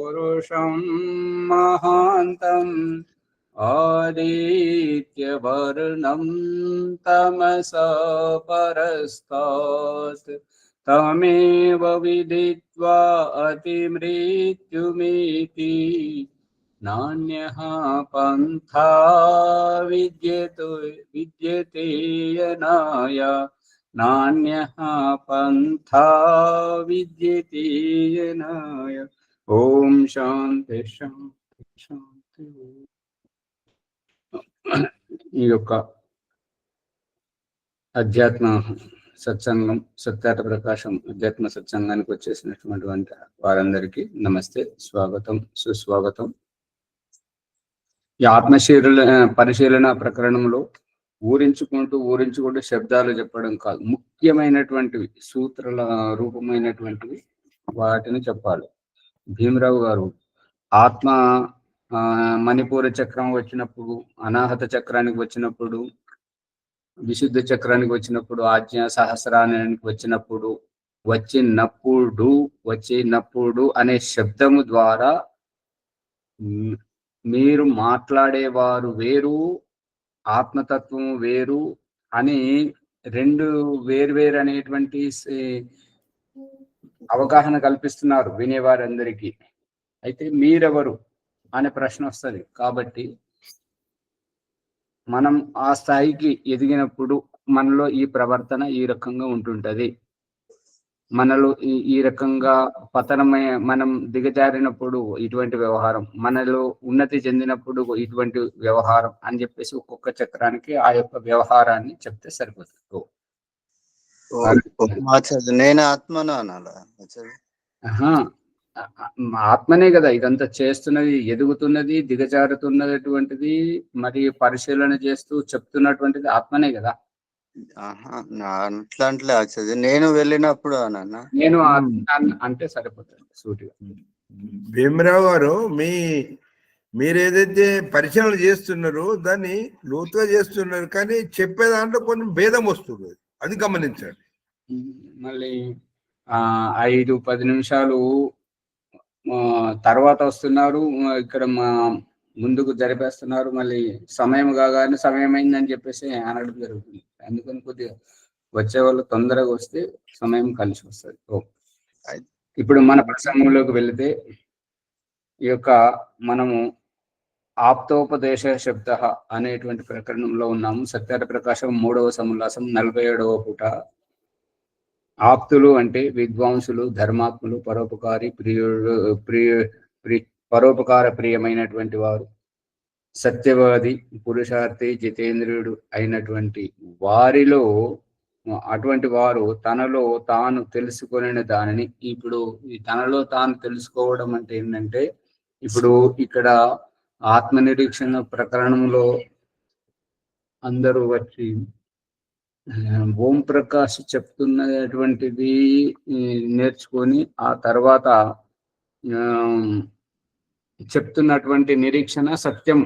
पुरुषं महान्तम् आदित्यवर्णं तमसा परस्तात् तमेव विदित्वा अतिमृत्युमिति नान्यः पन्था विद्यते यनाय नान्यः पन्था विद्यते यनाय। ओम शांति शांति शांति। ఈ యొక్క అధ్యాత్మ సత్సంగం సత్యాత ప్రకాశం అధ్యాత్మ సత్సంగానికి వచ్చేసినటువంటి వారందరికీ నమస్తే, స్వాగతం, సుస్వాగతం. ఈ పరిశీలన ప్రకరణంలో ఊరించుకుంటూ శబ్దాలు చెప్పడం కాదు, ముఖ్యమైనటువంటివి సూత్రాల రూపమైనటువంటివి వాటిని చెప్పాలి. భీమరావు గారు ఆత్మ మణిపూర చక్రం వచ్చినప్పుడు, అనాహత చక్రానికి వచ్చినప్పుడు, విశుద్ధ చక్రానికి వచ్చినప్పుడు, ఆజ్ఞా సహస్రానికి వచ్చినప్పుడు అనే శబ్దము ద్వారా మీరు మాట్లాడేవారు వేరు, ఆత్మతత్వం వేరు అని రెండు వేరు అనేటువంటి అవగాహన కల్పిస్తున్నారు వినేవారందరికీ. అయితే మీరెవరు అనే ప్రశ్న వస్తుంది. కాబట్టి మనం ఆ స్థాయికి ఎదిగినప్పుడు మనలో ఈ ప్రవర్తన ఈ రకంగా ఉంటుంటది. మనలో ఈ రకంగా మనం దిగజారినప్పుడు ఇటువంటి వ్యవహారం, మనలో ఉన్నతి చెందినప్పుడు ఇటువంటి వ్యవహారం అని చెప్పేసి ఒక్కొక్క చక్రానికి ఆ యొక్క వ్యవహారాన్ని చెప్తే సరిపోతుంది. నేను ఆత్మను అనాలా? ఆత్మనే కదా ఇదంతా చేస్తున్నది, ఎదుగుతున్నది, దిగజారుతున్నటువంటిది, మరి పరిశీలన చేస్తూ చెప్తున్నటువంటిది ఆత్మనే కదా. అట్లా నేను వెళ్ళినప్పుడు నేను అంటే సరిపోతుంది సూటిగా. భీమరావు గారు, మీరేదైతే పరిశీలన చేస్తున్నారో దాన్ని లోతుగా చేస్తున్నారు, కానీ చెప్పే దాంట్లో కొంచెం భేదం వస్తుంది, అది గమనించండి. మళ్ళీ 5-10 నిమిషాలు తర్వాత వస్తున్నారు, ఇక్కడ ముందుకు జరిపేస్తున్నారు, మళ్ళీ సమయం కాగానే సమయం అయిందని చెప్పేసి అనడం జరుగుతుంది. అందుకని కొద్దిగా వచ్చే వాళ్ళు తొందరగా వస్తే సమయం కలిసి వస్తుంది. ఇప్పుడు మన ప్రసంగంలోకి వెళితే ఈ యొక్క మనము ఆప్తోపదేశ శబ్ద అనేటువంటి ప్రకరణంలో ఉన్నాము. సత్యాత ప్రకాశం 3వ సముల్లాసం 47వ పూట. ఆప్తులు అంటే విద్వాంసులు, ధర్మాత్ములు, పరోపకార ప్రియమైనటువంటి వారు, సత్యవాది, పురుషార్థి, జితేంద్రియుడు అయినటువంటి వారిలో అటువంటి వారు తనలో తాను తెలుసుకునే దానిని, ఇప్పుడు ఈ తనలో తాను తెలుసుకోవడం అంటే ఏంటంటే, ఇప్పుడు ఇక్కడ ఆత్మనిరీక్షణ ప్రకరణంలో అందరూ వచ్చి ఓం ప్రకాష్ చెప్తున్నటువంటిది నేర్చుకొని ఆ తర్వాత చెప్తున్నటువంటి నిరీక్షణ సత్యం,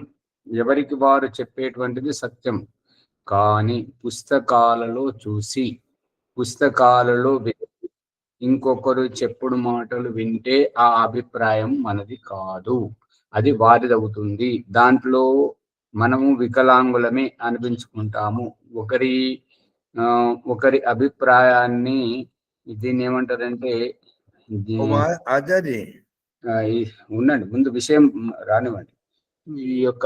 ఎవరికి వారు చెప్పేటువంటిది సత్యం. కానీ పుస్తకాలలో చూసి, పుస్తకాలలో ఇంకొకరు చెప్పుడు మాటలు వింటే ఆ అభిప్రాయం మనది కాదు, అది వారిదవుతుంది. దాంట్లో మనము వికలాంగులమే అనిపించుకుంటాము. ఒకరి అభిప్రాయాన్ని, దీన్ని ఏమంటారంటే, ఉండండి ముందు విషయం రానివ్వండి. ఈ యొక్క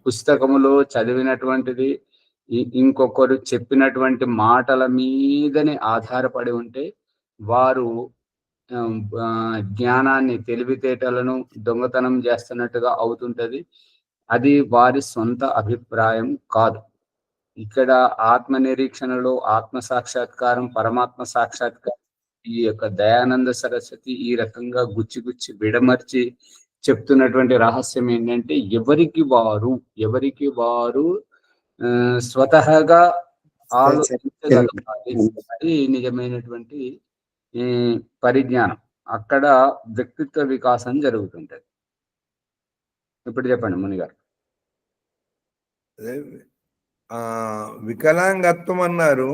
పుస్తకములో చదివినటువంటిది ఇంకొకరు చెప్పినటువంటి మాటల మీదనే ఆధారపడి ఉంటే వారు జ్ఞానాన్ని, తెలివితేటలను దొంగతనం చేస్తున్నట్టుగా అవుతుంటది. అది వారి సొంత అభిప్రాయం కాదు. ఇక్కడ ఆత్మ నిరీక్షణలో ఆత్మ సాక్షాత్కారం, పరమాత్మ సాక్షాత్కారం, ఈ యొక్క దయానంద సరస్వతి ఈ రకంగా గుచ్చి విడమర్చి చెప్తున్నటువంటి రహస్యం ఏంటంటే, ఎవరికి వారు స్వతహాగా ఆలోచించగలగాలి. అది నిజమైనటువంటి పరిజ్ఞానం. అక్కడ వ్యక్తిత్వ వికాసం జరుగుతుంటది. ఇప్పుడు చెప్పండి మునిగారు. వికలాంగత్వం అన్నారు,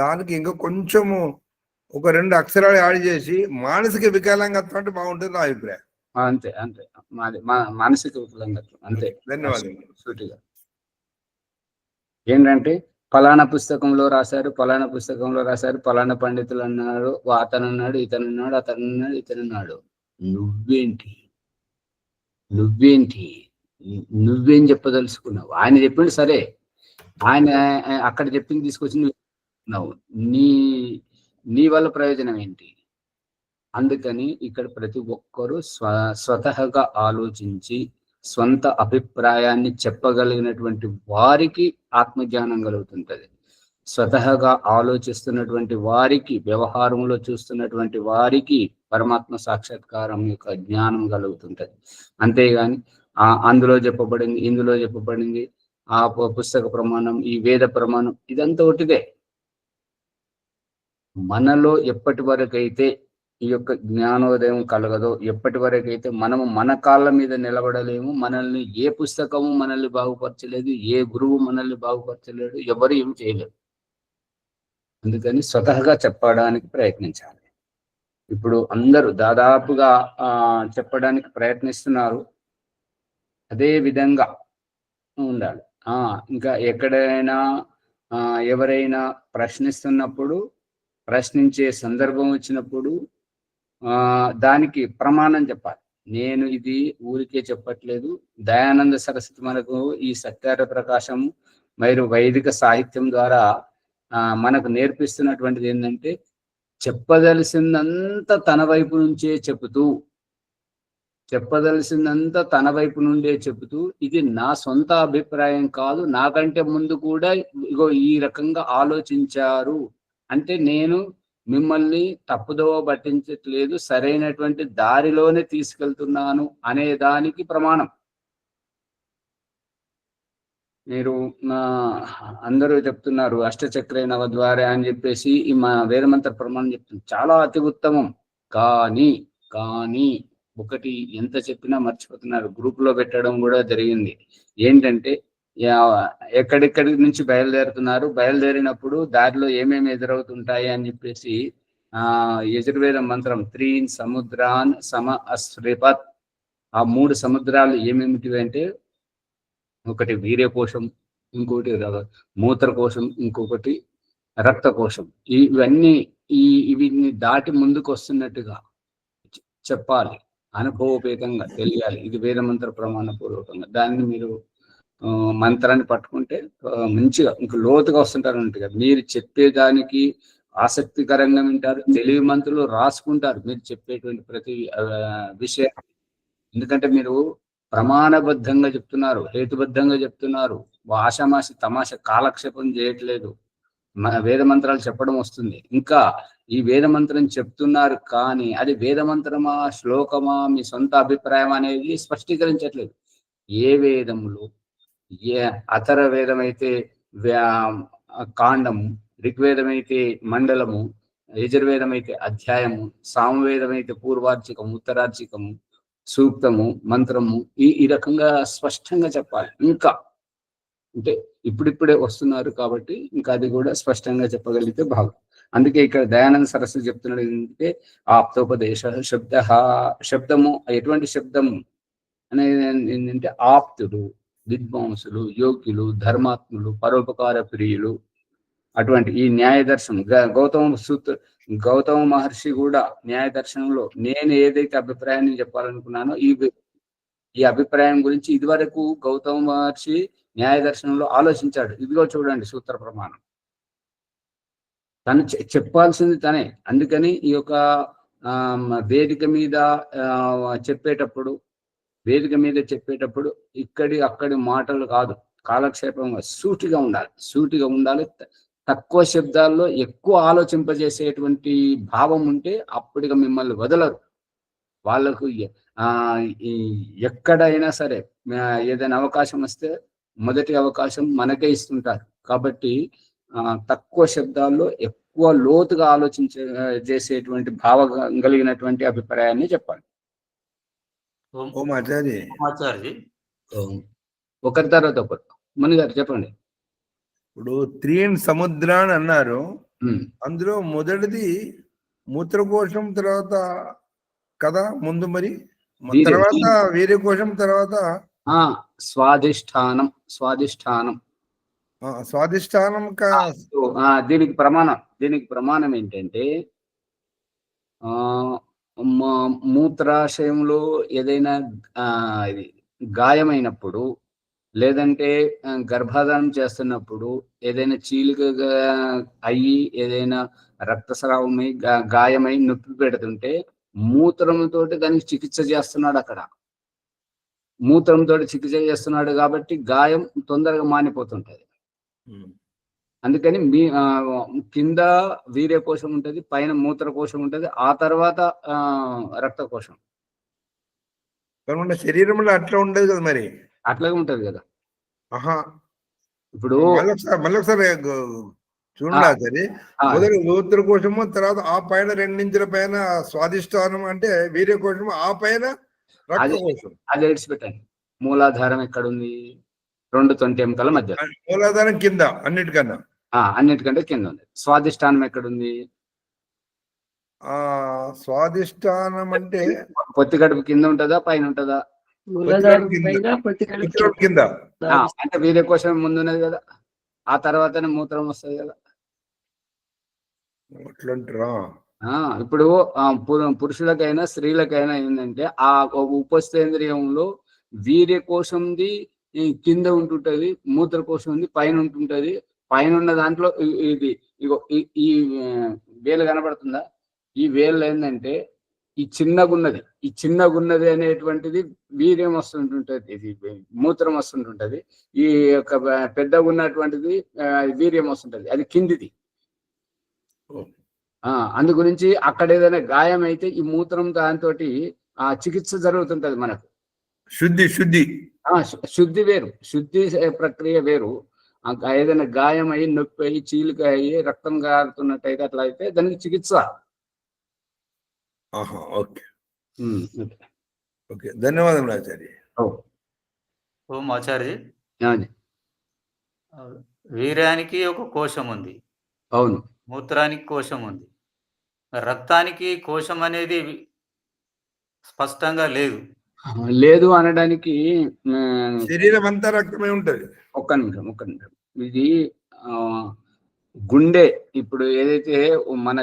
దానికి ఇంకా కొంచెము ఒక 2 అక్షరాలు యాడ్ చేసి మానసిక వికలాంగత్వం అంటే బాగుంటుంది నా అభిప్రాయం. అంతే అంతే, మాది మానసిక వికలాంగత్వం అంతే. ధన్యవాదాలు. సూటిగా ఏంటంటే ఫలానా పుస్తకంలో రాశారు, ఫలానా పుస్తకంలో రాశారు, ఫలానా పండితులు అన్నారు, అతను అన్నాడు, ఇతను అన్నాడు, అతను అన్నాడు, ఇతను అన్నాడు. నువ్వేంటి నువ్వేంటి నువ్వేం చెప్పదలుచుకున్నావు? ఆయన చెప్పిండు సరే, ఆయన అక్కడ చెప్పింది తీసుకొచ్చి నువ్వు నీ నీ వల్ల ప్రయోజనం ఏంటి? అందుకని ఇక్కడ ప్రతి ఒక్కరూ స్వతహగా ఆలోచించి స్వంత అభిప్రాయాన్ని చెప్పగలిగినటువంటి వారికి ఆత్మజ్ఞానం కలుగుతుంటది. స్వతహగా ఆలోచిస్తున్నటువంటి వారికి, వ్యవహారంలో చూస్తున్నటువంటి వారికి పరమాత్మ సాక్షాత్కారం యొక్క జ్ఞానం కలుగుతుంటది. అంతేగాని అందులో చెప్పబడింది, ఇందులో చెప్పబడింది, ఆ పుస్తక ప్రమాణం, ఈ వేద ప్రమాణం, ఇదంతా ఒకటిదే. మనలో ఎప్పటి వరకైతే ఈ యొక్క జ్ఞానోదయం కలగదో, ఎప్పటి వరకైతే మనము మన కాళ్ళ మీద నిలబడలేము, మనల్ని ఏ పుస్తకము మనల్ని బాగుపరచలేదు, ఏ గురువు మనల్ని బాగుపరచలేడు, ఎవరు ఏమి చేయలేరు. అందుకని స్వతహగా చెప్పడానికి ప్రయత్నించాలి. ఇప్పుడు అందరూ దాదాపుగా చెప్పడానికి ప్రయత్నిస్తున్నారు, అదే విధంగా ఉండాలి. ఇంకా ఎక్కడైనా ఎవరైనా ప్రశ్నిస్తున్నప్పుడు, ప్రశ్నించే సందర్భం వచ్చినప్పుడు దానికి ప్రమాణం చెప్పాలి. నేను ఇది ఊరికే చెప్పట్లేదు. దయానంద సరస్వతి మనకు ఈ సత్యార ప్రకాశం మరియు వైదిక సాహిత్యం ద్వారా మనకు నేర్పిస్తున్నటువంటిది ఏంటంటే, చెప్పదలసిందంతా తన వైపు నుంచే చెబుతూ, చెప్పదలసిందంతా తన వైపు నుండే చెబుతూ, ఇది నా సొంత అభిప్రాయం కాదు, నాకంటే ముందు కూడా ఇగో ఈ రకంగా ఆలోచించారు అంటే నేను మిమ్మల్ని తప్పుదోవ పట్టించట్లేదు, సరైనటువంటి దారిలోనే తీసుకెళ్తున్నాను అనే దానికి ప్రమాణం. మీరు అందరూ చెప్తున్నారు అష్టచక్ర నవద్వార అని చెప్పేసి ఈ మా వేదమంత్ర ప్రమాణం చెప్తుంది, చాలా అతి ఉత్తమం. కానీ ఒకటి ఎంత చెప్పినా మర్చిపోతున్నారు. గ్రూప్ లో పెట్టడం కూడా జరిగింది. ఏంటంటే ఎక్కడెక్కడి నుంచి బయలుదేరుతున్నారు, బయలుదేరినప్పుడు దారిలో ఏమేమి ఎదురవుతుంటాయి అని చెప్పేసి యజుర్వేద మంత్రం 3 సముద్రాన్ సమ అశ్రిపత్, ఆ 3 సముద్రాలు ఏమేమిటివి అంటే, ఒకటి వీర్యకోశం, ఇంకొకటి మూత్రకోశం, ఇంకొకటి రక్తకోశం. ఇవన్నీ వీటిని దాటి ముందుకు వస్తున్నట్టుగా చెప్పాలి, అనుభవపేతంగా తెలియాలి. ఇది వేదమంత్ర ప్రమాణ పూర్వకంగా. దాన్ని మీరు మంత్రాన్ని పట్టుకుంటే మంచిగా ఇంకా లోతుగా వస్తుంటారు అన్నట్టుగా. మీరు చెప్పేదానికి ఆసక్తికరంగా వింటారు, తెలివి మంత్రులు రాసుకుంటారు మీరు చెప్పేటువంటి ప్రతి విషయం. ఎందుకంటే మీరు ప్రమాణబద్ధంగా చెప్తున్నారు, హేతుబద్ధంగా చెప్తున్నారు, ఆషామాషి తమాషా కాలక్షేపం చేయట్లేదు. వేద మంత్రాలు చెప్పడం వస్తుంది, ఇంకా ఈ వేద మంత్రం చెప్తున్నారు, కానీ అది వేదమంత్రమా శ్లోకమా మీ సొంత అభిప్రాయం అనేది స్పష్టీకరించట్లేదు. ఏ వేదములు, ఏ అతర వేదమైతే కాండము, ఋగ్వేదమైతే మండలము, యజుర్వేదమైతే అధ్యాయము, సామవేదమైతే పూర్వార్చికము, ఉత్తరార్చికము, సూక్తము, మంత్రము, ఈ రకంగా స్పష్టంగా చెప్పాలి. ఇంకా అంటే ఇప్పుడిప్పుడే వస్తున్నారు కాబట్టి ఇంకా అది కూడా స్పష్టంగా చెప్పగలిగితే బాగు. అందుకే ఇక్కడ దయానంద సరస్వతి చెప్తున్నాడు ఏంటంటే, ఆప్తోపదేశ శబ్దము ఎటువంటి శబ్దం అనేది ఏంటంటే, ఆప్తులు, విద్వాంసులు, యోగ్యులు, ధర్మాత్ములు, పరోపకార ప్రియులు, అటువంటి ఈ న్యాయదర్శనం గౌతమ మహర్షి కూడా న్యాయదర్శనంలో నేను ఏదైతే అభిప్రాయాన్ని చెప్పాలనుకున్నానో ఈ అభిప్రాయం గురించి ఇదివరకు గౌతమ మహర్షి న్యాయదర్శనంలో ఆలోచించాడు. ఇదిగో చూడండి సూత్ర ప్రమాణం, తను చెప్పాల్సింది తనే. అందుకని ఈ యొక్క వేదిక మీద చెప్పేటప్పుడు అక్కడి మాటలు కాదు, కాలక్షేపంగా సూటిగా ఉండాలి. తక్కువ శబ్దాల్లో ఎక్కువ ఆలోచింపజేసేటువంటి భావం ఉంటే అప్పటిగా మిమ్మల్ని వదలరు. వాళ్ళకు ఎక్కడైనా సరే ఏదైనా అవకాశం వస్తే మొదటి అవకాశం మనకే ఇస్తుంటారు. కాబట్టి తక్కువ శబ్దాల్లో ఎక్కువ లోతుగా చేసేటువంటి భావం కలిగినటువంటి అభిప్రాయాన్ని చెప్పాలి. ఒకరి తర్వాత ఒకరు. ముని గారు చెప్పండి. ఇప్పుడు 3 సముద్రాన్ని అన్నారు, అందులో మొదటిది మూత్రకోశం తర్వాత కదా ముందు మరి వీర్యం. తర్వాత వీర్యకోశం తర్వాత స్వాధిష్టానం. స్వాధిష్టానం స్వాధిష్టానం దీనికి ప్రమాణం ఏంటంటే మూత్రాశయంలో ఏదైనా ఇది గాయమైనప్పుడు, లేదంటే గర్భాధానం చేస్తున్నప్పుడు ఏదైనా చీలికగా అయ్యి ఏదైనా రక్తస్రావమై గాయమై నొప్పి పెడుతుంటే మూత్రంతో దానికి చికిత్స చేస్తున్నాడు. అక్కడ మూత్రంతో చికిత్స చేస్తున్నాడు కాబట్టి గాయం తొందరగా మానిపోతుంటది. అందుకని కింద వీర్యకోశం ఉంటది, పైన మూత్రకోశం ఉంటది, ఆ తర్వాత రక్తకోశం. శరీరంలో అట్లా ఉండదు కదా మరి. అట్లాగే ఉంటది కదా. ఇప్పుడు మళ్ళీ ఒకసారి చూడండి. మొదలు మూత్రకోశము, తర్వాత ఆ పైన 2 ఇంచుల పైన స్వాధిష్టానం అంటే వీర్యకోశము, ఆ పైన రక్తకోశం. అది విడిచిపెట్టండి. మూలాధారం ఎక్కడుంది? 2 తొంటి ఎముకల మధ్య. మూలాధారం కింద అన్నిటికంటే కింద ఉంది. స్వాధిష్టానం ఎక్కడుంది? స్వాధిష్టానం అంటే పొత్తి కడుపు కింద ఉంటుందా, పైన ఉంటుందా? కింద. అంటే వీర్యకోశం ముందు ఉన్నది కదా, ఆ తర్వాతనే మూత్రం వస్తుంది కదా. ఇప్పుడు పురుషులకైనా స్త్రీలకైనా ఏంటంటే ఆ ఉపస్థేంద్రియంలో వీర్యకోశంది కింద ఉంటుంటది, మూత్రకోశం ఉంది పైన ఉంటుంటది. పైన ఉన్న దాంట్లో ఇది ఇగో ఈ వేలు కనబడుతుందా? ఈ వేలు ఏంటంటే ఈ చిన్నగున్నది అనేటువంటిది వీర్యం వస్తుంటుంటది, ఇది మూత్రం వస్తుంటుంటది. ఈ యొక్క పెద్దగా ఉన్నటువంటిది వీర్యం వస్తుంటది, అది కిందిది. అందు గురించి అక్కడ ఏదైనా గాయం అయితే ఈ మూత్రం దాంతో చికిత్స జరుగుతుంటది మనకు. శుద్ధి వేరు, శుద్ధి ప్రక్రియ వేరు. ఏదైనా గాయం అయ్యి నొప్పి అయ్యి చీలిక అయ్యి రక్తం గారుతున్నట్టయితే అట్లా అయితే దానికి చికిత్స. ధన్యవాదములు ఆచార్య. ఓం ఆచార్య, వీర్యానికి ఒక కోశం ఉంది, అవును. మూత్రానికి కోశం ఉంది, రక్తానికి కోశం అనేది స్పష్టంగా లేదు అనడానికి శరీరం అంతా రక్తమే ఉంటది. ఒక్క నిమిషం. ఇది గుండె ఇప్పుడు ఏదైతే మన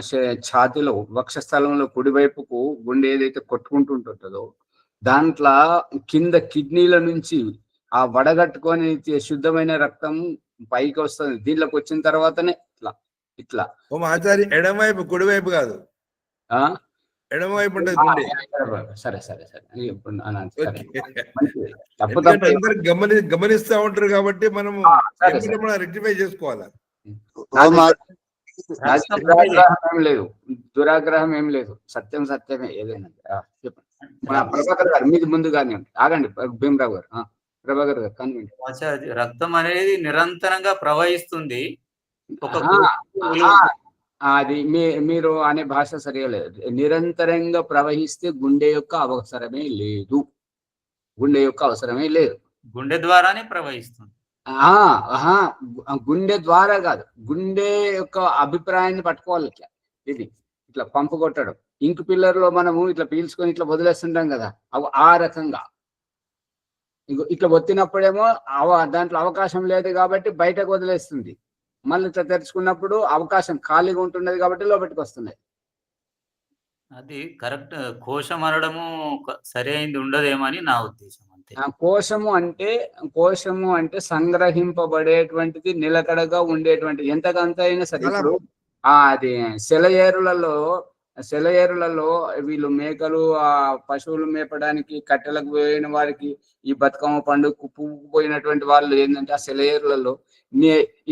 ఛాతిలో వక్షస్థలంలో కుడివైపుకు గుండె ఏదైతే కొట్టుకుంటుంటుందో దాంట్లో కింద కిడ్నీల నుంచి ఆ వడగట్టుకొని శుద్ధమైన రక్తం పైకి వస్తుంది. దీంట్లోకి వచ్చిన తర్వాతనే ఇట్లా ఆచార్య ఎడమవైపు, కుడివైపు కాదు, ఎడమవైపు ఉంటుంది. సరే. గమనిస్తా ఉంటారు కాబట్టి మనం రెక్టిఫై చేసుకోవాలి. దురాగ్రహం ఏం లేదు, సత్యమే ఏదైనా. ప్రభాకర్ గారు మీది ముందుగానే ఆగండి. భీమరావు గారు, ప్రభాకర్ గారు కన్వీన్. రక్తం అనేది నిరంతరంగా ప్రవహిస్తుంది. అది మీరు అనే భాష సరిగా లేదు. నిరంతరంగా ప్రవహిస్తే గుండె యొక్క అవసరమే లేదు. గుండె ద్వారానే ప్రవహిస్తుంది. గుండె ద్వారా కాదు, గుండె యొక్క అభిప్రాయాన్ని పట్టుకోవాలి. ఇట్లా పంపు కొట్టడం. ఇంక్ పిల్లర్ లో మనము ఇట్లా పీల్చుకొని ఇట్లా వదిలేస్తుంటాం కదా, ఆ రకంగా ఇట్లా ఒత్తినప్పుడేమో దాంట్లో అవకాశం లేదు కాబట్టి బయటకు వదిలేస్తుంది. మళ్ళీ ఇట్లా తెరుచుకున్నప్పుడు అవకాశం ఖాళీగా ఉంటున్నది కాబట్టి లోపలికి వస్తున్నాయి. అది కరెక్ట్. కోశం అనడము సరైనది ఉండదేమని నా ఉద్దేశం. అంతే. కోశము అంటే సంగ్రహింపబడేటువంటిది, నిలకడగా ఉండేటువంటిది. ఎంతకంత అయినా సరే. ఇప్పుడు అది సెలయేరులలో వీళ్ళు మేకలు పశువులు మేపడానికి కట్టెలకు పోయిన వారికి ఈ బతుకమ్మ పండుగ పువ్వుకుపోయినటువంటి వాళ్ళు ఏంటంటే ఆ సెలయేరులలో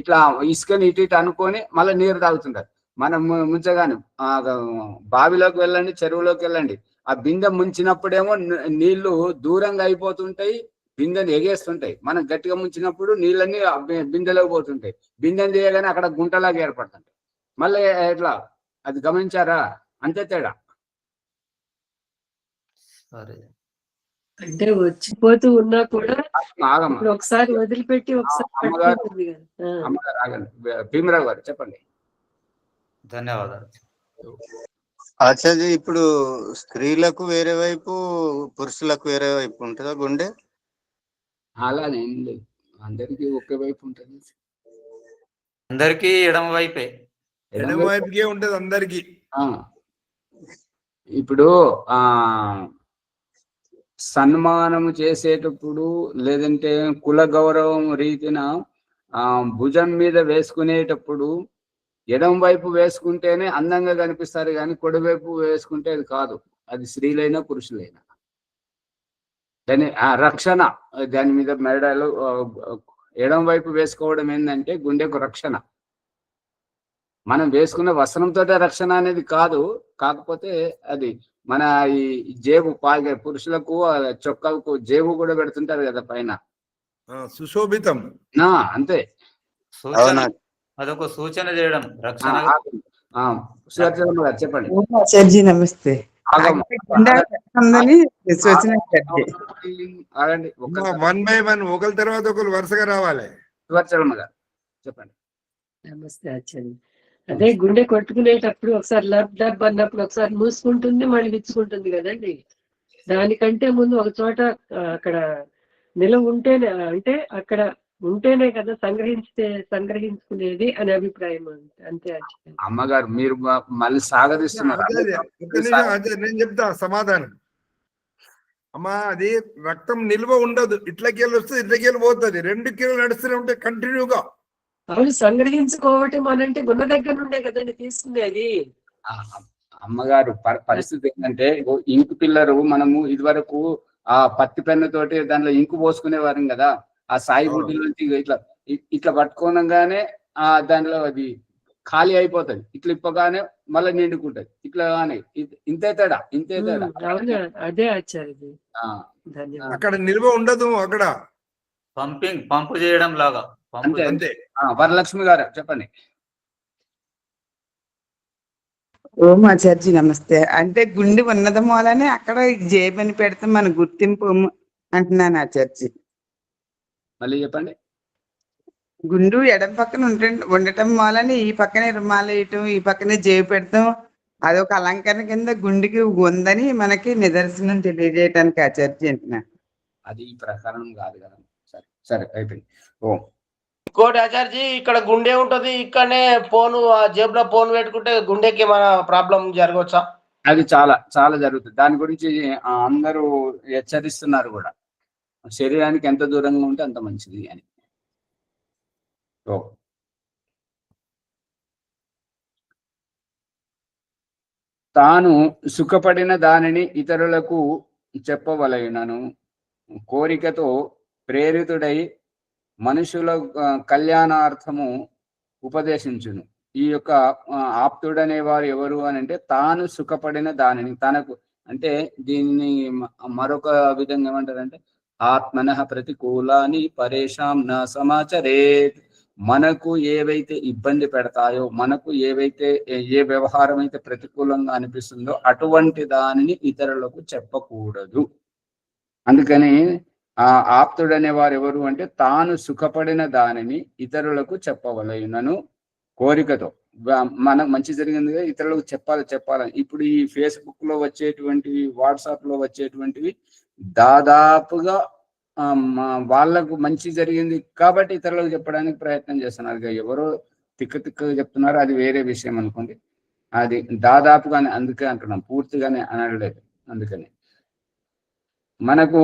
ఇట్లా ఇసుకని ఇటు అనుకొని మళ్ళీ నీరు తాగుతుంటారు. మనం ముంచగానే బావిలోకి వెళ్ళండి, చెరువులోకి వెళ్ళండి, ఆ బిందె ముంచినప్పుడేమో నీళ్లు దూరంగా అయిపోతుంటాయి, బిందెని ఎగేస్తుంటాయి. మనం గట్టిగా ముంచినప్పుడు నీళ్ళన్నీ బిందెలోకి పోతుంటాయి. బిందెని తీయగానే అక్కడ గుంటలాగా ఏర్పడుతుంటాయి. మళ్ళీ ఎట్లా అది గమనించారా? అంతే తేడా. అంటే వచ్చిపోతూ ఉన్నా కూడా ఒకసారి వదిలిపెట్టి ఒకసారి భీమరావు గారు చెప్పండి. ధన్యవాదాలు. ఆచార్య ఇప్పుడు స్త్రీలకు వేరే వైపు, పురుషులకు వేరే వైపు ఉంటుందా గుండె? అలానే ఏం లేదు, అందరికీ ఒకే వైపు ఉంటుంది. అందరికీ ఎడమ వైపే. ఎడమ వైపుకే ఉంటది అందరికి. ఇప్పుడు సన్మానము చేసేటప్పుడు లేదంటే కుల గౌరవం రీతిన భుజం మీద వేసుకునేటప్పుడు ఎడమ వైపు వేసుకుంటేనే అందంగా కనిపిస్తారు, కానీ కుడివైపు వేసుకుంటే అది కాదు. అది స్త్రీలైనా పురుషులైనా. దాని రక్షణ, దాని మీద మెడలు ఎడమ వైపు వేసుకోవడం ఏంటంటే గుండెకు రక్షణ. మనం వేసుకున్న వస్త్రంతో రక్షణ అనేది కాదు, కాకపోతే అది మన ఈ జేబు పురుషులకు చొక్కాకు జేబు కూడా పెడుతుంటారు కదా పైన, సుశోభితం. అంతే. అదొక సూచన చేయడం, రక్షణ. చెప్పండి. నమస్తే. వన్ బై వన్, ఒకరి తర్వాత ఒకరు వరుసగా రావాలి. చెప్పండి. నమస్తే ఆచార్య. అదే గుండె కొట్టుకునేటప్పుడు ఒకసారి లబ్ డబ్ అన్నప్పుడు ఒకసారి మూసుకుంటుంది, మళ్ళీ విచ్చుకుంటుంది కదండి. దానికంటే ముందు ఒక చోట అక్కడ నిలవ ఉంటేనే, అంటే అక్కడ ఉంటేనే కదా సంగ్రహించుకునేది అనే అభిప్రాయం. అంతే ఆచార్య. అమ్మగారు మీరు మళ్ళీ సాగరిస్తున్నారు. నేను చెప్తా సమాధానం. అమ్మా, అది రక్తం నిల్వ ఉండదు, ఇట్లకెళ్ళి వస్తుంది ఇట్లకెళ్ళి పోతుంది, 2 కిలోలు నడుస్తూనే ఉంటే కంటిన్యూగా. అవును, సంగ్రహించుకోవటం అనంటే గున్న దగ్గర నుండే కదండి తీసుకునేది. అమ్మగారు పరిస్థితి ఏంటంటే, ఇంకు పిల్లరు మనము ఇదివరకు ఆ పత్తి పెన్ను తోటి దాంట్లో ఇంకు పోసుకునేవారం కదా. ఆ సాయి గుడ్డి నుంచి ఇట్లా పట్టుకోనగానే దాంట్లో అది ఖాళీ అయిపోతుంది, ఇట్లా ఇప్పగానే మళ్ళీ నిండుకుంటది, ఇట్లా కానీ ఇంతే తేడా. అదే ఆచార్య. అక్కడ నిల్వ ఉండదు, అక్కడ పంపు చేయడం లాగా. అంతే. వరలక్ష్మి గారు చెప్పండి. ఓం ఆచార్జీ నమస్తే. అంటే గుండె ఉన్నది మూలనే అక్కడ జేబని పెడితే మన గుర్తింపు అంటున్నాను ఆచార్జీ. మళ్ళీ చెప్పండి. గుండు ఎడం పక్కన ఉండటం మూలనే ఈ పక్కనే రుమాలు వేయటం, ఈ పక్కనే జేబు పెడతాం, అదొక అలంకరణ కింద గుండెకి ఉందని మనకి నిదర్శనం తెలియజేయటానికి ఆచార్జీ అంటున్నాను. అది ఈ ప్రకారం కాదు కదా. సరే అయిపోయింది. ఓం. ఇంకోటి ఆచార్జీ, ఇక్కడ గుండె ఉంటది, ఇక్కడనే ఫోన్, జేబులో ఫోన్ పెట్టుకుంటే గుండెకి మన ప్రాబ్లం జరగవచ్చా? అది చాలా చాలా జరుగుతుంది. దాని గురించి అందరూ హెచ్చరిస్తున్నారు కూడా, శరీరానికి ఎంత దూరంగా ఉంటే అంత మంచిది అని. తాను సుఖపడిన దానిని ఇతరులకు చెప్పవలెనను కోరికతో ప్రేరితుడై మనుషుల కళ్యాణార్థము ఉపదేశించును. ఈ యొక్క ఆప్తుడనే వారు ఎవరు అని అంటే, తాను సుఖపడిన దానిని తనకు, అంటే దీన్ని మరొక విధంగా ఏమంటారంటే, ఆత్మనః ప్రతికూలాని పరేషాం న సమాచరేత్. మనకు ఏవైతే ఇబ్బంది పెడతాయో, మనకు ఏవైతే ఏ వ్యవహారం అయితే ప్రతికూలంగా అనిపిస్తుందో అటువంటి దానిని ఇతరులకు చెప్పకూడదు. అందుకని ఆప్తుడనే వారు ఎవరు అంటే, తాను సుఖపడిన దానిని ఇతరులకు చెప్పవలెనను కోరికతో. మనకు మంచి జరిగిందిగా ఇతరులకు చెప్పాలని. ఇప్పుడు ఈ ఫేస్బుక్ లో వచ్చేటువంటివి, వాట్సాప్ లో వచ్చేటువంటివి దాదాపుగా వాళ్ళకు మంచి జరిగింది కాబట్టి ఇతరులకు చెప్పడానికి ప్రయత్నం చేస్తున్నారు. ఎవరో తిక్కగా చెప్తున్నారు, అది వేరే విషయం అనుకోండి. అది దాదాపుగానే, అందుకే అంటున్నాం, పూర్తిగానే అనలేదు. అందుకని మనకు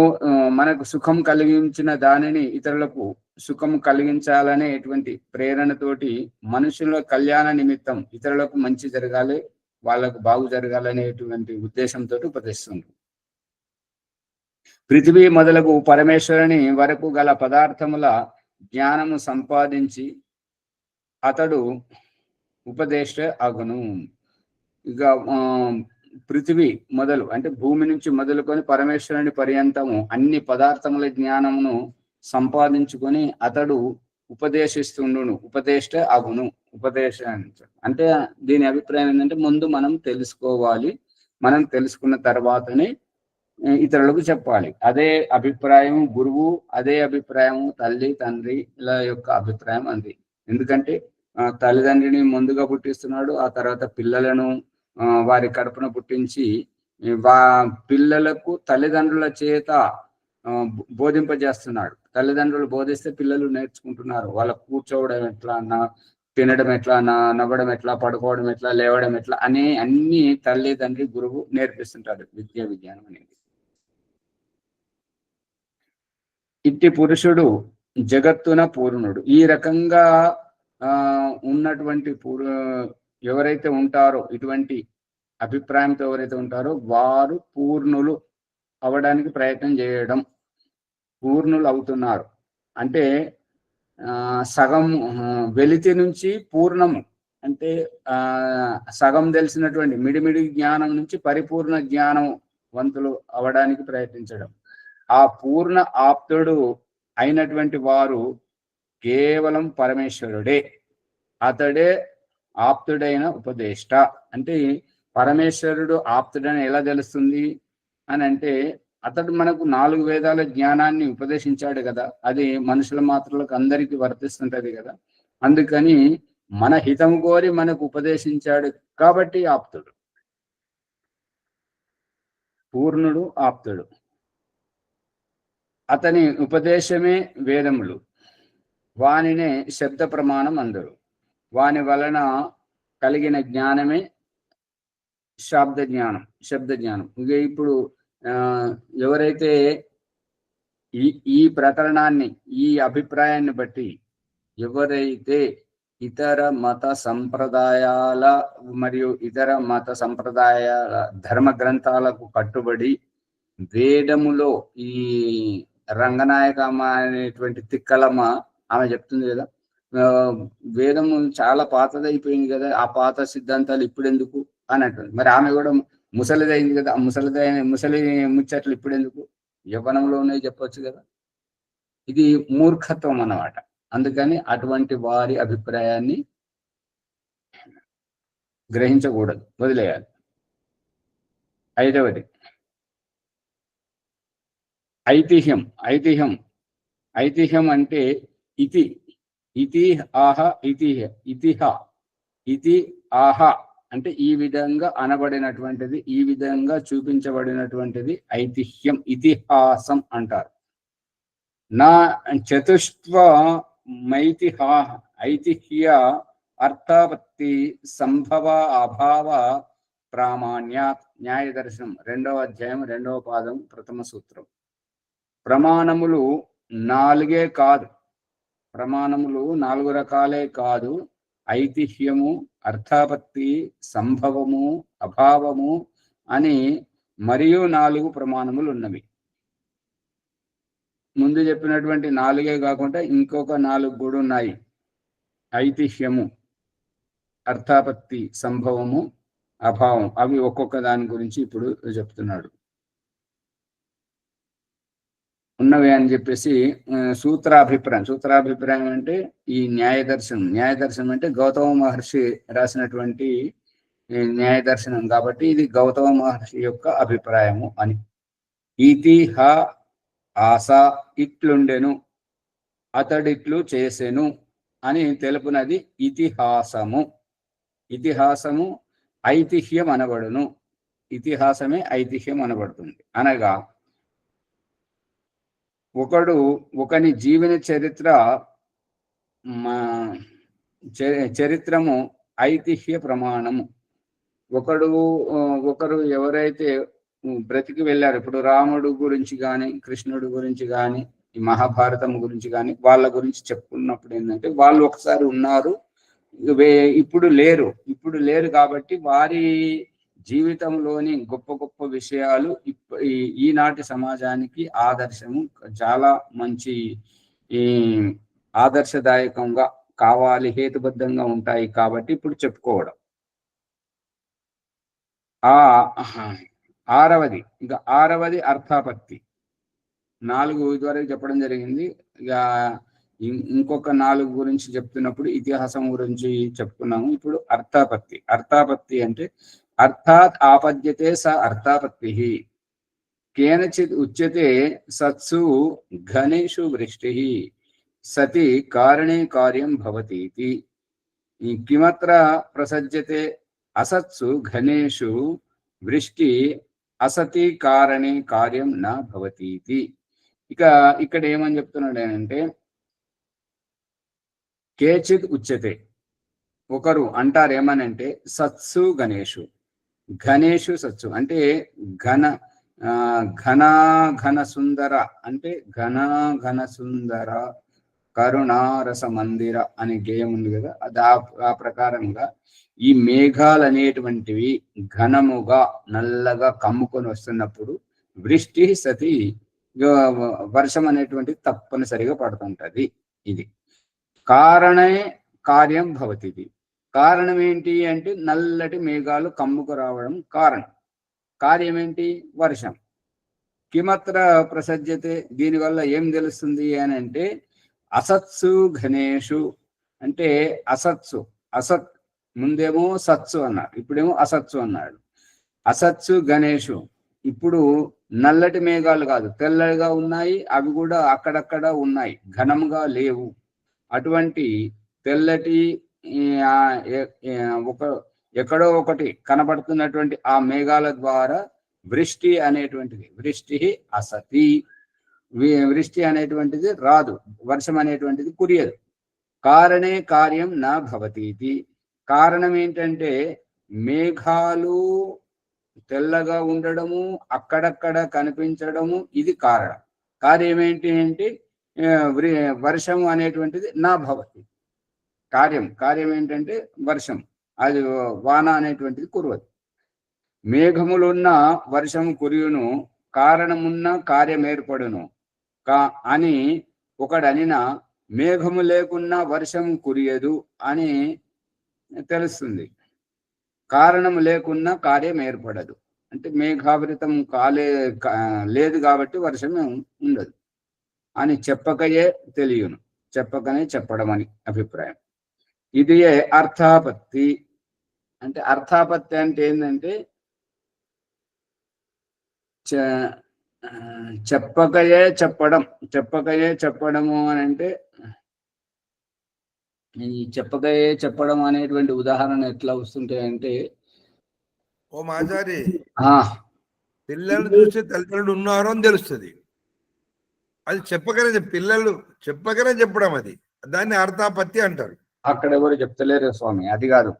సుఖం కలిగించిన దానిని ఇతరులకు సుఖం కలిగించాలనేటువంటి ప్రేరణతోటి మనుషుల కళ్యాణ నిమిత్తం ఇతరులకు మంచి జరగాలి, వాళ్ళకు బాగు జరగాలనేటువంటి ఉద్దేశంతో ఉపదేశిస్తుంది. పృథివీ మొదలగు పరమేశ్వరుని వరకు గల పదార్థముల జ్ఞానము సంపాదించి అతడు ఉపదేశ అగును. ఇక పృథివీ మొదలు అంటే భూమి నుంచి మొదలుకొని పరమేశ్వరుని పర్యంతము అన్ని పదార్థముల జ్ఞానమును సంపాదించుకొని అతడు ఉపదేశిస్తుండును. ఉపదేశ అగును. అంటే దీని అభిప్రాయం ఏంటంటే, ముందు మనం తెలుసుకోవాలి, మనం తెలుసుకున్న తర్వాతనే ఇతరులకు చెప్పాలి. అదే అభిప్రాయం గురువు, అదే అభిప్రాయం తల్లి తండ్రి ఇలా యొక్క అభిప్రాయం అంది. ఎందుకంటే తల్లిదండ్రిని ముందుగా పుట్టిస్తున్నాడు, ఆ తర్వాత పిల్లలను వారి కడుపున పుట్టించి పిల్లలకు తల్లిదండ్రుల చేత బోధింపజేస్తున్నాడు. తల్లిదండ్రులు బోధిస్తే పిల్లలు నేర్చుకుంటున్నారు. వాళ్ళకు కూర్చోవడం ఎట్లా, తినడం ఎట్లా, నవ్వడం ఎట్లా, పడుకోవడం ఎట్లా, లేవడం ఎట్లా అన్ని తల్లిదండ్రి గురువు నేర్పిస్తుంటాడు విజ్ఞానం అనేది. ఇట్టి పురుషుడు జగత్తున పూర్ణుడు. ఈ రకంగా ఉన్నటువంటి ఎవరైతే ఉంటారో, ఇటువంటి అభిప్రాయంతో ఎవరైతే ఉంటారో వారు పూర్ణులు అవడానికి ప్రయత్నం చేయడం, పూర్ణులు అవుతున్నారు. అంటే సగం వెలితి నుంచి పూర్ణము అంటే సగం తెలిసినటువంటి మిడిమిడి జ్ఞానం నుంచి పరిపూర్ణ జ్ఞానం వంతులు అవడానికి ప్రయత్నించడం. ఆ పూర్ణ ఆప్తుడు అయినటువంటి వారు కేవలం పరమేశ్వరుడే. అతడే ఆప్తుడైన ఉపదేష్ట. అంటే పరమేశ్వరుడు ఆప్తుడని ఎలా తెలుస్తుంది అని అంటే, అతడు మనకు 4 వేదాల జ్ఞానాన్ని ఉపదేశించాడు కదా, అది మనుషుల మాత్రులకు అందరికీ వర్తిస్తుంటది కదా. అందుకని మన హితం కోరి మనకు ఉపదేశించాడు కాబట్టి ఆప్తుడు, పూర్ణుడు, ఆప్తుడు. అతని ఉపదేశమే వేదములు, వానినే శబ్ద ప్రమాణం అందరు. వాని వలన కలిగిన జ్ఞానమే శబ్ద జ్ఞానం. ఇక ఇప్పుడు ఎవరైతే ఈ ప్రకరణాన్ని, ఈ అభిప్రాయాన్ని బట్టి ఎవరైతే ఇతర మత సంప్రదాయాల మరియు ఇతర మత సంప్రదాయాల ధర్మ గ్రంథాలకు కట్టుబడి వేదములో ఈ రంగనాయకమ్మ అనేటువంటి తిక్కలమ్మ ఆమె చెప్తుంది కదా, వేదము చాలా పాతదైపోయింది కదా, ఆ పాత సిద్ధాంతాలు ఇప్పుడు ఎందుకు అని అంటుంది. మరి ఆమె కూడా ముసలిదైంది కదా, ముసలి ముచ్చట్లు ఇప్పుడు ఎందుకు, యవ్వనంలోనే చెప్పొచ్చు కదా. ఇది మూర్ఖత్వం అన్నమాట. అందుకని అటువంటి వారి అభిప్రాయాన్ని గ్రహించకూడదు, వదిలేయాలి. 5వది ఐతిహ్యం అంటే ఇతి ఆహ అంటే ఈ విధంగా అనబడినటువంటిది, ఈ విధంగా చూపించబడినటువంటిది ఐతిహ్యం, ఇతిహాసం అంటారు. నా చతుష్వ ఐతిహ్య అర్థాపత్తి సంభవ అభావ ప్రామాణ్యాత్. న్యాయ దర్శనం 2వ అధ్యాయం 2వ పాదం 1వ సూత్రం. ప్రమాణములు 4 కాదు, ప్రమాణములు 4 రకాలే కాదు. ఐతిహ్యము, అర్థాపత్తి, సంభవము, అభావము అని మరియు 4 ప్రమాణములు ఉన్నవి. ముందు చెప్పినటువంటి 4 కాకుండా ఇంకొక 4 కూడా ఉన్నాయి. ఐతిహ్యము, అర్థాపత్తి, సంభవము, అభావం. అవి ఒక్కొక్క దాని గురించి ఇప్పుడు చెప్తున్నాడు. ఉన్నవి అని చెప్పేసి సూత్రాభిప్రాయం అంటే ఈ న్యాయ దర్శనం అంటే గౌతమ మహర్షి రాసినటువంటి న్యాయ దర్శనం కాబట్టి ఇది గౌతమ మహర్షి యొక్క అభిప్రాయము అని. ఆశ ఇట్లుండెను, అతడిట్లు చేసెను అని తెలుపునది ఇతిహాసము ఐతిహ్యం అనబడును. ఇతిహాసమే ఐతిహ్యం అనబడుతుంది. అనగా ఒకని జీవన చరిత్రము ఐతిహ్య ప్రమాణము. ఒకరు ఎవరైతే బ్రతికి వెళ్ళారు, ఇప్పుడు రాముడు గురించి కానీ, కృష్ణుడు గురించి కానీ, ఈ మహాభారతం గురించి కానీ, వాళ్ళ గురించి చెప్పుకున్నప్పుడు ఏంటంటే వాళ్ళు ఒకసారి ఉన్నారు, ఇప్పుడు లేరు కాబట్టి వారి జీవితంలోని గొప్ప గొప్ప విషయాలు ఈనాటి సమాజానికి ఆదర్శము, చాలా మంచి ఆదర్శదాయకంగా కావాలి, హేతుబద్ధంగా ఉంటాయి కాబట్టి ఇప్పుడు చెప్పుకోవడం. ఆరవది అర్థాపత్తి. 4 ఇదివరకు చెప్పడం జరిగింది. ఇక ఇంకొక 4 గురించి చెప్తున్నప్పుడు ఇతిహాసం గురించి చెప్పుకున్నాము. ఇప్పుడు అర్థాపత్తి అంటే అర్థాత్ ఆపద్యతే స అర్థాపత్తి. కేనచిత్ ఉచ్యతే సత్సు ఘనేషు వృష్టి సతి కారణే కార్యం భవతి. కిమత్ర ప్రసజ్యతే అసత్సు ఘనేషు వృష్టి అసతి కారణే కార్యం నా భవతీతి. ఇక ఇక్కడ ఏమని చెప్తున్నాడు అంటే కేచిత్ ఉచ్యతే, ఒకరు అంటారు ఏమనంటే సత్సు గణేషు, ఘనేషు సత్సు అంటే ఘన ఘన ఘన సుందర అంటే ఘన ఘన సుందర కరుణారస మందిర అనే గేయం ఉంది కదా, అది ఆ ప్రకారంగా ఈ మేఘాలు అనేటువంటివి ఘనముగా నల్లగా కమ్ముకొని వస్తున్నప్పుడు వృష్టి సతి వర్షం అనేటువంటిది తప్పనిసరిగా పడుతుంటది. ఇది కారణే కార్యం భవతిది. కారణం ఏంటి అంటే నల్లటి మేఘాలు కమ్ముకు రావడం కారణం. కార్యం ఏంటి? వర్షం. కిమత్ర ప్రసజ్యతే, దీనివల్ల ఏం తెలుస్తుంది అని అంటే అసత్సు ఘనేషు అంటే అసత్సు, అసత్ ముందేమో సత్సు అన్నాడు, ఇప్పుడేమో అసత్సు అన్నాడు. అసత్సు గణేషు, ఇప్పుడు నల్లటి మేఘాలు కాదు తెల్లగా ఉన్నాయి, అవి కూడా అక్కడక్కడ ఉన్నాయి, ఘనంగా లేవు. అటువంటి తెల్లటి ఎక్కడో ఒకటి కనబడుతున్నటువంటి ఆ మేఘాల ద్వారా వృష్టి అనేటువంటిది, వృష్టి అసతి, వృష్టి అనేటువంటిది రాదు, వర్షం అనేటువంటిది కురియదు. కారణే కార్యం నా భవతీతి. కారణం ఏంటంటే మేఘాలు తెల్లగా ఉండడము, అక్కడక్కడ కనిపించడము, ఇది కారణం. కార్యం ఏంటి అంటే వర్షం అనేటువంటిది నా భవతి. కార్యం ఏంటంటే వర్షం, అది వాన అనేటువంటిది కురవదు. మేఘములున్న వర్షం కురియును, కారణమున్న కార్యం ఏర్పడును అని ఒకడనిన మేఘము లేకున్నా వర్షం కురియదు అని తెలుస్తుంది. కారణం లేకున్నా కార్యం ఏర్పడదు అంటే మేఘావృతం లేదు కాబట్టి వర్షం ఉండదు అని చెప్పకయే తెలియను, చెప్పకనే చెప్పడం అని అభిప్రాయం. ఇది అర్థాపత్తి. అంటే అర్థాపత్తి అంటే ఏంటంటే చెప్పకయే చెప్పడము అని అంటే ఈ చెప్పకయే చెప్పడం అనేటువంటి ఉదాహరణ ఎట్లా వస్తుంటాయంటే, ఓ మాచారి, ఆ పిల్లలు చూస్తే తల్లిదండ్రులు ఉన్నారు అని తెలుస్తుంది. అది పిల్లలు చెప్పకనే చెప్పడం, అది దాన్ని అర్థాపత్తి అంటారు. అక్కడ ఎవరు చెప్తలేరు స్వామి, అది కాదు.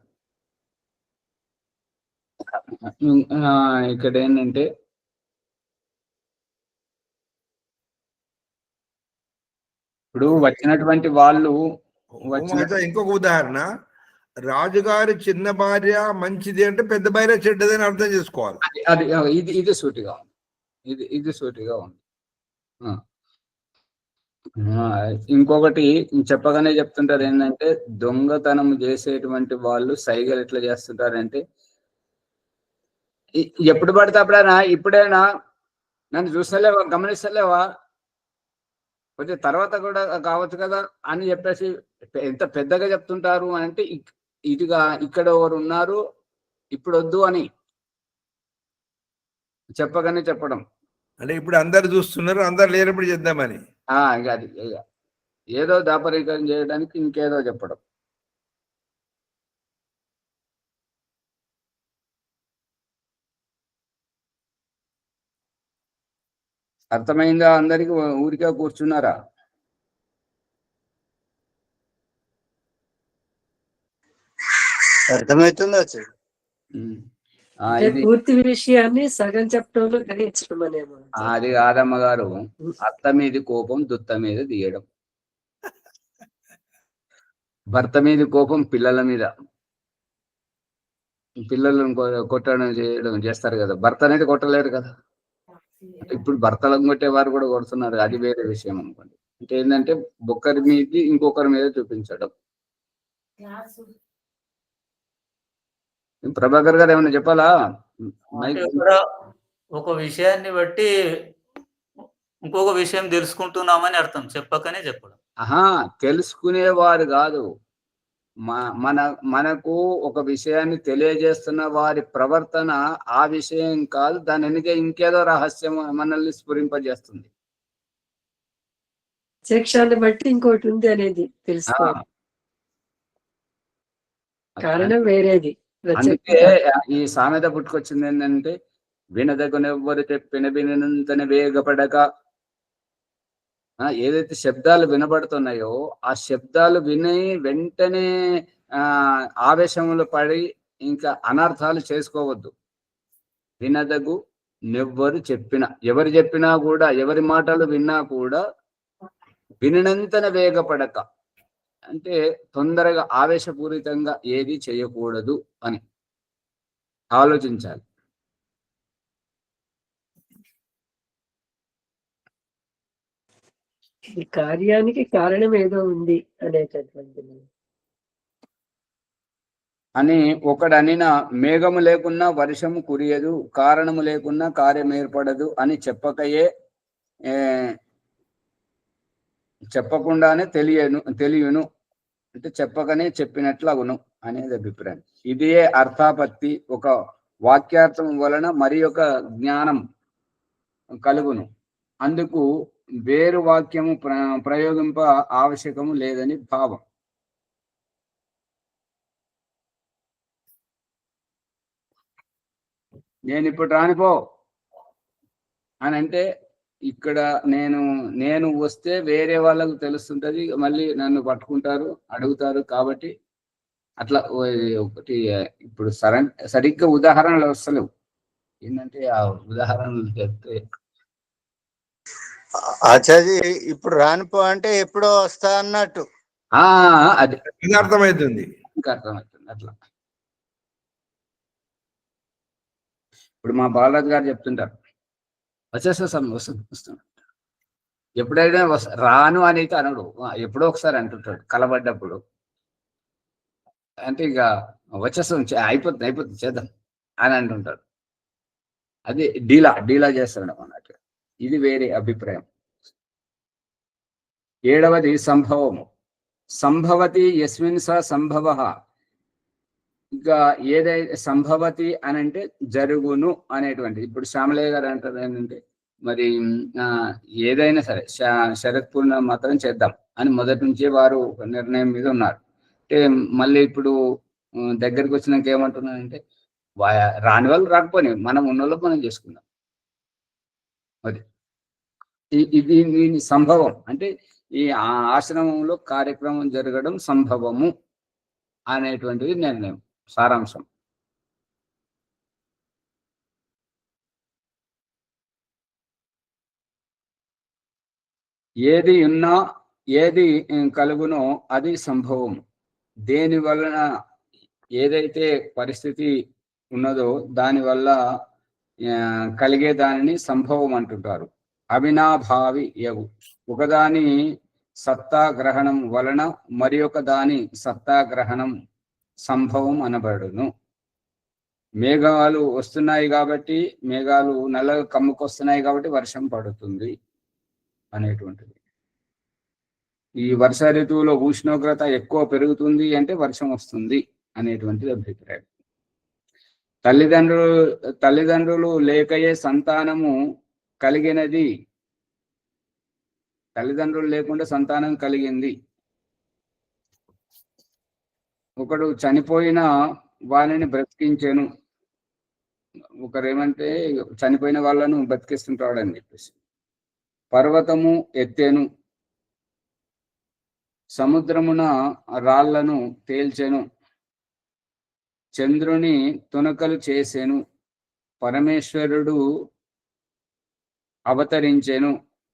ఇక్కడ ఏంటంటే ఇప్పుడు వచ్చినటువంటి వాళ్ళు ఇంకొక ఉదాహరణ, రాజుగారి చిన్న భార్య మంచిది అంటే పెద్ద భార్య చెడ్డది అని అర్థం చేసుకోవాలి. అది ఇది సూటిగా ఉంది, ఇది సూటిగా ఉంది. ఇంకొకటి చెప్పగానే చెప్తుంటారు ఏంటంటే దొంగతనం చేసేటువంటి వాళ్ళు సైగలు ఎట్లా చేస్తుంటారంటే ఎప్పుడు పడితే అప్పుడైనా, ఇప్పుడైనా నన్ను చూస్తలేవా, గమనిస్తలేవా, కొంచెం తర్వాత కూడా కావచ్చు కదా అని చెప్పేసి ఎంత పెద్దగా చెప్తుంటారు అని అంటే ఇటుగా ఇక్కడ ఎవరు ఉన్నారు ఇప్పుడు వద్దు అని చెప్పగానే చెప్పడం. అంటే ఇప్పుడు అందరు చూస్తున్నారు, అందరు లేనప్పుడు చేద్దామని అది ఏదో దాపరీకరణ చేయడానికి ఇంకేదో చెప్పడం. అర్థమైందా అందరికి? ఊరికే కూర్చున్నారా? అర్థమవుతుంది. పూర్తి విషయాన్ని సగం చెప్పడంలో గ్రహించడం అనేమో. అది కాదమ్మ గారు, అత్త మీద కోపం దుత్త మీద తీయడం, భర్త మీద కోపం పిల్లల మీద, పిల్లలను కొట్టడం చేయడం చేస్తారు కదా, భర్త అనేది కొట్టలేరు కదా. ఇప్పుడు భర్తలను కొట్టేవారు కూడా కొడుతున్నారు, అది వేరే విషయం అనుకోండి. అంటే ఏంటంటే ఒక్కరి మీద ఇంకొకరి మీద చూపించడం. ప్రభాకర్ గారు ఏమన్నా చెప్పాలా? ఒక విషయాన్ని బట్టి ఇంకొక విషయం తెలుసుకుంటున్నామని అర్థం, చెప్పకనే చెప్పడం. తెలుసుకునేవారు కాదు, మనకు ఒక విషయాన్ని తెలియజేస్తున్న వారి ప్రవర్తన ఆ విషయం కాదు, దాని వెనుక ఇంకేదో రహస్యం మనల్ని స్ఫురింపజేస్తుంది. శిక్షాన్ని బట్టి ఇంకోటి ఉంది అనేది తెలుసుకోవాలి, కారణం వేరేది. అందుకే ఈ సామెత పుట్టుకొచ్చింది ఏంటంటే, వినదగునెవ్వరు చెప్పిన వినంతనే వేగపడక. ఏదైతే శబ్దాలు వినబడుతున్నాయో ఆ శబ్దాలు విని వెంటనే ఆవేశంలో పడి ఇంకా అనర్థాలు చేసుకోవద్దు. వినదగు నెవ్వరు చెప్పిన, ఎవరు చెప్పినా కూడా, ఎవరి మాటలు విన్నా కూడా వినినంతన వేగపడక, అంటే తొందరగా ఆవేశపూరితంగా ఏది చేయకూడదు అని ఆలోచించాలి. ఈ కార్యానికి కారణం ఏదో ఉంది అనేటటువంటిది అని ఒకడనిన, మేఘము లేకున్నా వర్షము కురియదు, కారణము లేకున్నా కార్యం ఏర్పడదు అని చెప్పకుండానే తెలియను అంటే చెప్పకనే చెప్పినట్లు అగును అనేది అభిప్రాయం. ఇదే అర్థాపత్తి. ఒక వాక్యార్థం వలన మరి ఒక జ్ఞానం కలుగును. అందుకు వేరు వాక్యము ప్రయోగింప ఆవశ్యకము లేదని భావం. నేను ఇప్పుడు రానిపో అని అంటే, ఇక్కడ నేను వస్తే వేరే వాళ్ళకు తెలుస్తుంటది, మళ్ళీ నన్ను పట్టుకుంటారు, అడుగుతారు. కాబట్టి అట్లా ఒకటి ఇప్పుడు సరిగ్గా ఉదాహరణలు వస్తలేవు. ఏంటంటే ఆ ఉదాహరణలు చెప్తే, ఆచార్య ఇప్పుడు రానిపో అంటే ఎప్పుడో వస్తా అన్నట్టు అది అర్థమవుతుంది. ఇంకా అర్థమవుతుంది. అట్లా ఇప్పుడు మా బాలరాజు గారు చెప్తుంటారు, వస్తాను. ఎప్పుడైనా రాను అని అయితే అనడు, ఎప్పుడో ఒకసారి అంటుంటాడు కలబడ్డప్పుడు. అంటే ఇక వచ్చేస్తాం, అయిపోతుంది చేద్దాం అని అంటుంటాడు. అది డీలా చేస్తాడు అన్నట్టు. ఇది వేరే అభిప్రాయం. 7వది సంభవము. సంభవతి యస్మిన్ స సంభవ. ఇంకా ఏదైతే సంభవతి అని అంటే జరుగును అనేటువంటి. ఇప్పుడు శ్యామలయ్య గారు అంటారు ఏంటంటే, మరి ఏదైనా సరే శరత్పూర్ణ మాత్రం చేద్దాం అని మొదటి నుంచే వారు నిర్ణయం మీద ఉన్నారు. అంటే మళ్ళీ ఇప్పుడు దగ్గరికి వచ్చినాక ఏమంటున్నారంటే, రాని వాళ్ళు రాకపోయి మనం ఉన్న మనం చేసుకుందాం. అది ఇది సంభవం. అంటే ఈ ఆశ్రమంలో కార్యక్రమం జరగడం సంభవము అనేటువంటిది నిర్ణయం, సారాంశం. ఏది ఉన్నా ఏది కలుగునో అది సంభవం. దేని వలన ఏదైతే పరిస్థితి ఉన్నదో దానివల్ల కలిగే దానిని సంభవం అంటుంటారు. అవినాభావి యగు. ఒకదాని సత్తాగ్రహణం వలన మరి ఒక దాని సత్తాగ్రహణం సంభవం అనబడును. మేఘాలు వస్తున్నాయి కాబట్టి, మేఘాలు నల్లగా కమ్ముకొస్తున్నాయి కాబట్టి వర్షం పడుతుంది అనేటువంటిది. ఈ వర్ష ఋతువులో ఉష్ణోగ్రత ఎక్కువ పెరుగుతుంది అంటే వర్షం వస్తుంది అనేటువంటిది అభిప్రాయం. తల్లిదండ్రులు లేకయే సంతానము కలిగినది. తల్లిదండ్రులు లేకుండా సంతానం కలిగింది. ఒకడు చనిపోయిన వాళ్ళని బ్రతికించాను. ఒకరేమంటే చనిపోయిన వాళ్ళను బ్రతికిస్తుంటాడు అని చెప్పేసి. పర్వతము ఎత్తేను, సముద్రమున రాళ్లను తేల్చెను, చంద్రుని తునకలు చేసెను, పరమేశ్వరుడు అవతరించెను,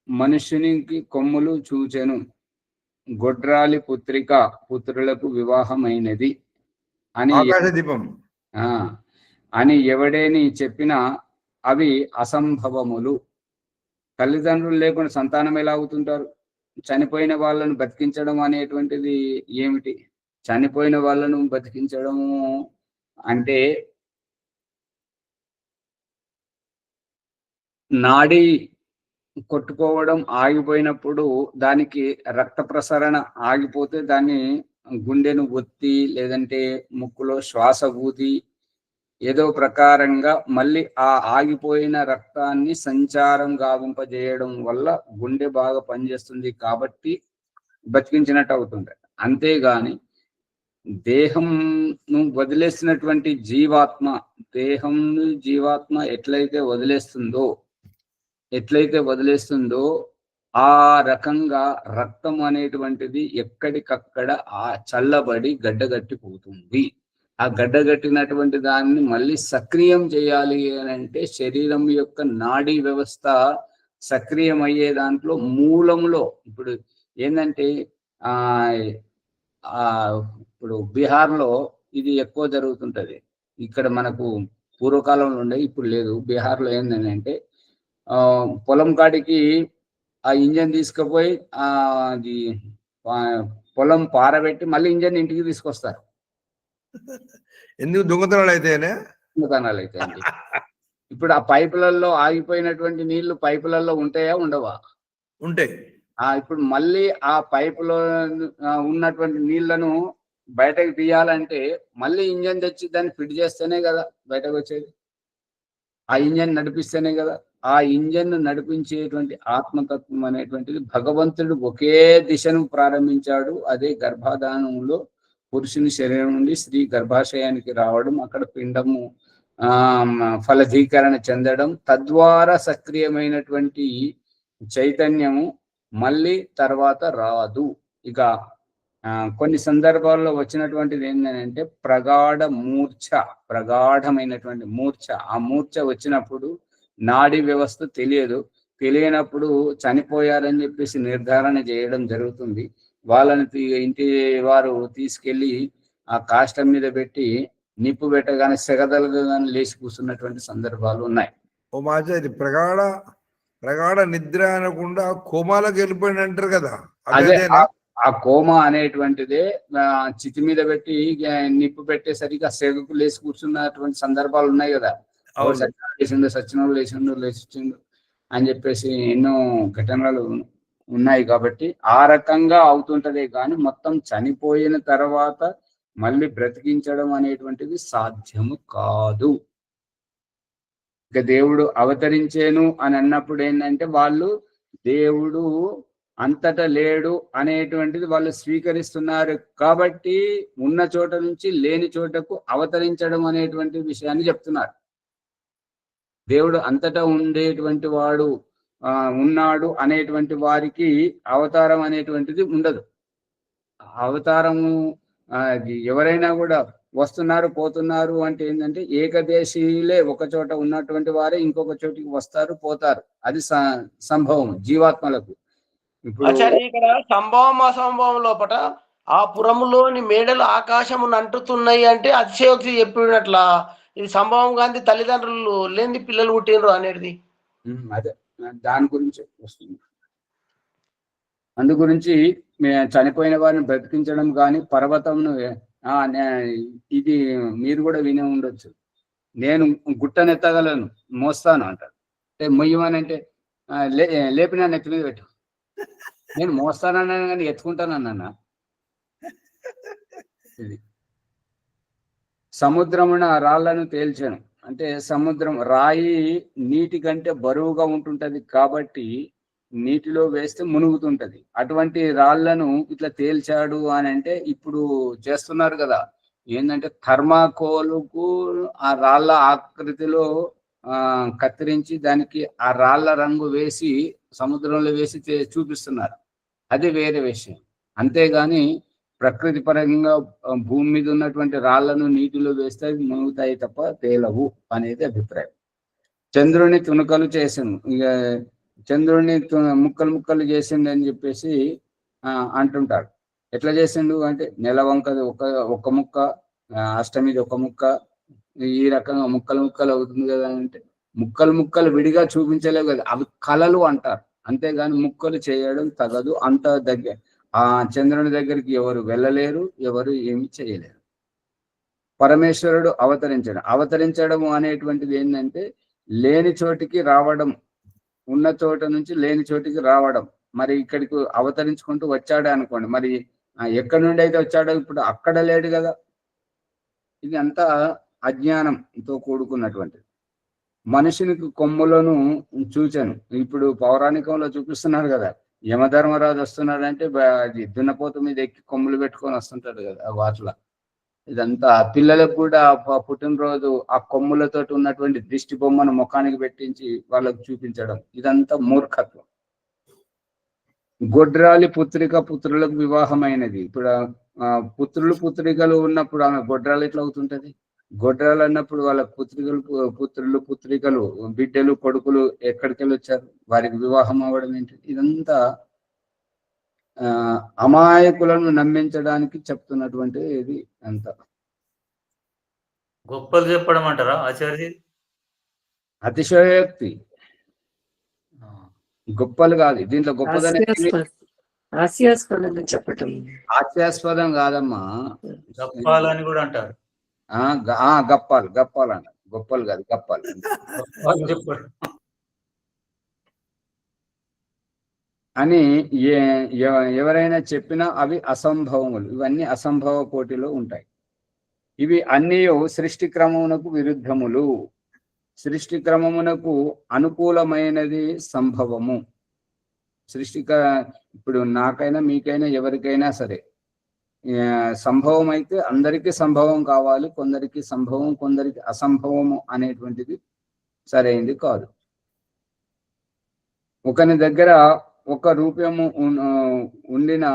మనుష్యునికి కొమ్ములు చూచెను, గొడ్రాలి పుత్రులకు వివాహమైనది అని ఎవడేని చెప్పినా అవి అసంభవములు. తల్లిదండ్రులు లేకుండా సంతానం ఎలా అవుతుంటారు? చనిపోయిన వాళ్ళను బతికించడం అనేటువంటిది ఏమిటి? చనిపోయిన వాళ్ళను బతికించడము అంటే నాడి కొట్టుకోవడం ఆగిపోయినప్పుడు దానికి రక్త ప్రసరణ ఆగిపోతే దాన్ని గుండెను ఒత్తి లేదంటే ముక్కులో శ్వాస ఊది ఏదో ప్రకారంగా మళ్ళీ ఆ ఆగిపోయిన రక్తాన్ని సంచారం గావింపజేయడం వల్ల గుండె బాగా పనిచేస్తుంది కాబట్టి బతికించినట్టు అవుతుంది. అంతేగాని దేహంను వదిలేసినటువంటి జీవాత్మ ఎట్లయితే వదిలేస్తుందో ఆ రకంగా రక్తం అనేటువంటిది ఎక్కడికక్కడ చల్లబడి గడ్డగట్టిపోతుంది. ఆ గడ్డగట్టినటువంటి దాన్ని మళ్ళీ సక్రియం చేయాలి అని అంటే శరీరం యొక్క నాడీ వ్యవస్థ సక్రియం అయ్యే దాంట్లో మూలంలో ఇప్పుడు ఏంటంటే ఇప్పుడు బీహార్లో ఇది ఎక్కువ జరుగుతుంటది. ఇక్కడ మనకు పూర్వకాలంలో ఉండే, ఇప్పుడు లేదు. బీహార్లో ఏంటంటే పొలం కాడికి ఆ ఇంజన్ తీసుకుపోయి అది పొలం పారబెట్టి మళ్ళీ ఇంజన్ ఇంటికి తీసుకొస్తారు. ఎందుకు? దొంగతనాలు అయితేనే. దొంగతనాలు అయితే అండి. ఇప్పుడు ఆ పైపులలో ఆగిపోయినటువంటి నీళ్లు పైపులలో ఉంటాయా, ఉండవా? ఉంటాయి. ఇప్పుడు మళ్ళీ ఆ పైపులో ఉన్నటువంటి నీళ్లను బయటకు తీయాలంటే మళ్ళీ ఇంజన్ తెచ్చి దాన్ని ఫిట్ చేస్తేనే కదా బయటకు వచ్చేది. ఆ ఇంజన్ నడిపిస్తేనే కదా. ఆ ఇంజన్ నడిపించేటువంటి ఆత్మతత్వం అనేటువంటిది భగవంతుడు ఒకే దిశను ప్రారంభించాడు. అదే గర్భాధానంలో పురుషుని శరీరం నుండి స్త్రీ గర్భాశయానికి రావడం, అక్కడ పిండము ఫలధీకరణ చెందడం, తద్వారా సక్రియమైనటువంటి చైతన్యము మళ్ళీ తర్వాత రాదు. ఇక కొన్ని సందర్భాల్లో వచ్చినటువంటిది ఏంటంటే ప్రగాఢమైనటువంటి మూర్ఛ. ఆ మూర్ఛ వచ్చినప్పుడు నాడీ వ్యవస్థ తెలియనప్పుడు చనిపోయారని చెప్పేసి నిర్ధారణ చేయడం జరుగుతుంది. వాళ్ళని ఇంటి వారు తీసుకెళ్లి ఆ కాష్టం మీద పెట్టి నిప్పు పెట్టగానే సెగదలుగానే లేచి కూర్చున్నటువంటి సందర్భాలు ఉన్నాయి. ఓ మాచ, ఇది ప్రగాఢ నిద్ర అనకుండా కోమాలకు వెళ్ళిపోయింది అంటారు కదా. అదే ఆ కోమా అనేటువంటిదే చితి మీద పెట్టి నిప్పు పెట్టేసరికి సెగకు లేచి కూర్చున్నటువంటి సందర్భాలు ఉన్నాయి కదా. సచ్చినోడు లేచిండు అని చెప్పేసి ఎన్నో ఘటనలు ఉన్నాయి. కాబట్టి ఆ రకంగా అవుతుంటదే కానీ మొత్తం చనిపోయిన తర్వాత మళ్ళీ బ్రతికించడం అనేటువంటిది సాధ్యము కాదు. ఇక దేవుడు అవతరించేను అని అన్నప్పుడు ఏంటంటే వాళ్ళు దేవుడు అంతటా లేడు అనేటువంటిది వాళ్ళు స్వీకరిస్తున్నారు. కాబట్టి ఉన్న చోట నుంచి లేని చోటకు అవతరించడం అనేటువంటి విషయాన్ని చెప్తున్నారు. దేవుడు అంతటా ఉండేటువంటి వాడు ఉన్నాడు అనేటువంటి వారికి అవతారం అనేటువంటిది ఉండదు. అవతారము ఎవరైనా కూడా వస్తున్నారు పోతున్నారు అంటే ఏంటంటే ఏకదేశీయులే ఒక చోట ఉన్నటువంటి వారే ఇంకొక చోటికి వస్తారు పోతారు. అది సంభవం జీవాత్మలకు. ఇక్కడ సంభవం అసంభవం లోపల ఆ పురములోని మేడలు ఆకాశమును అంటుతున్నాయి అంటే అతిశయోక్తి చెప్పినట్లా ఇది సంభవం గాంధీ తల్లిదండ్రులు లేని పిల్లలు పుట్టినరు అనేది. అదే దాని గురించి వస్తుంది. అందు గురించి చనిపోయిన వారిని బ్రతికించడం కానీ పర్వతంను ఇది మీరు కూడా వినే ఉండొచ్చు. నేను గుట్టనెత్తగలను మోస్తాను అంటారు. మొయ్యమని అంటే లేపినా నెత్తి మీద పెట్టు. నేను మోస్తానన్నాను కానీ ఎత్తుకుంటానన్నా. ఇది సముద్రమున రాళ్లను తేల్చాను అంటే సముద్రం రాయి నీటి కంటే బరువుగా ఉంటుంటది కాబట్టి నీటిలో వేస్తే మునుగుతుంటది. అటువంటి రాళ్లను ఇట్లా తేల్చాడు అని అంటే ఇప్పుడు చేస్తున్నారు కదా. ఏంటంటే థర్మాకోలుకు ఆ రాళ్ల ఆకృతిలో కత్తిరించి దానికి ఆ రాళ్ల రంగు వేసి సముద్రంలో వేసి చూపిస్తున్నారు. అది వేరే విషయం. అంతేగాని ప్రకృతి పరంగా భూమి మీద ఉన్నటువంటి రాళ్లను నీటిలో వేస్తే అవి మునుగుతాయి తప్ప తేలవు అనేది అభిప్రాయం. చంద్రుని తునకలు చేసాను, ఇక చంద్రుడిని ముక్కలు ముక్కలు చేసిండు అని చెప్పేసి అంటుంటాడు. ఎట్లా చేసిండు అంటే నెలవంకది ఒక ముక్క, అష్టమిది ఒక ముక్క, ఈ రకంగా ముక్కలు ముక్కలు అవుతుంది కదా అంటే ముక్కలు ముక్కలు విడిగా చూపించలేవు కదా, అవి కళలు అంటారు. అంతేగాని ముక్కలు చేయడం తగదు. అంత దగ్గర ఆ చంద్రుని దగ్గరికి ఎవరు వెళ్ళలేరు, ఎవరు ఏమి చేయలేరు. పరమేశ్వరుడు అవతరించడం అనేటువంటిది ఏంటంటే లేని చోటికి రావడం, ఉన్న చోట నుంచి లేని చోటికి రావడం. మరి ఇక్కడికి అవతరించుకుంటూ వచ్చాడే అనుకోండి, మరి ఎక్కడి నుండి అయితే వచ్చాడో ఇప్పుడు అక్కడ లేడు కదా. ఇది అంతా అజ్ఞానంతో కూడుకున్నటువంటిది. మనుషునికి కొమ్ములను చూచాను. ఇప్పుడు పౌరాణికంలో చూపిస్తున్నారు కదా, యమధర్మరాజు వస్తున్నాడంటే దున్నపోతు మీద ఎక్కి కొమ్ములు పెట్టుకొని వస్తుంటాడు కదా వాటిలో. ఇదంతా పిల్లలకు కూడా పుట్టినరోజు ఆ కొమ్ములతో ఉన్నటువంటి దిష్టి బొమ్మను ముఖానికి పెట్టించి వాళ్ళకు చూపించడం, ఇదంతా మూర్ఖత్వం. గొడ్రాలి పుత్రులకు వివాహమైనది. ఇప్పుడు పుత్రులు పుత్రికలు ఉన్నప్పుడు ఆమె గొడ్రాలు ఎట్లా అవుతుంటది? గొడ్రాలు అన్నప్పుడు వాళ్ళ పుత్రులు పుత్రికలు బిడ్డలు కొడుకులు ఎక్కడికెళ్ళి వచ్చారు? వారికి వివాహం అవ్వడం ఏంటి? ఇదంతా అమాయకులను నమ్మించడానికి చెప్తున్నటువంటి ఇది అంతా. గొప్పలు చెప్పడం అంటారా ఆచార్య? అతిశయోక్తి, గొప్పలు కాదు దీంట్లో గొప్పదనే. హాస్యాస్పదంగా చెప్పటం. హాస్యాస్పదం కాదమ్మా, గప్పాలని కూడా అంటారు. గప్పాలు అన్న, గొప్పలు కాదు గప్పాలు. అని ఎవరైనా చెప్పినా అవి అసంభవములు. ఇవన్నీ అసంభవ కోటిలో ఉంటాయి. ఇవి అన్నీ సృష్టి క్రమమునకు విరుద్ధములు. సృష్టి క్రమమునకు అనుకూలమైనది సంభవము. ఇప్పుడు నాకైనా మీకైనా ఎవరికైనా సరే సంభవం అయితే అందరికీ సంభవం కావాలి, కొందరికి సంభవం కొందరికి అసంభవము అనేటువంటిది సరైంది కాదు. ఒకని దగ్గర ఒక రూప్యము ఉండిన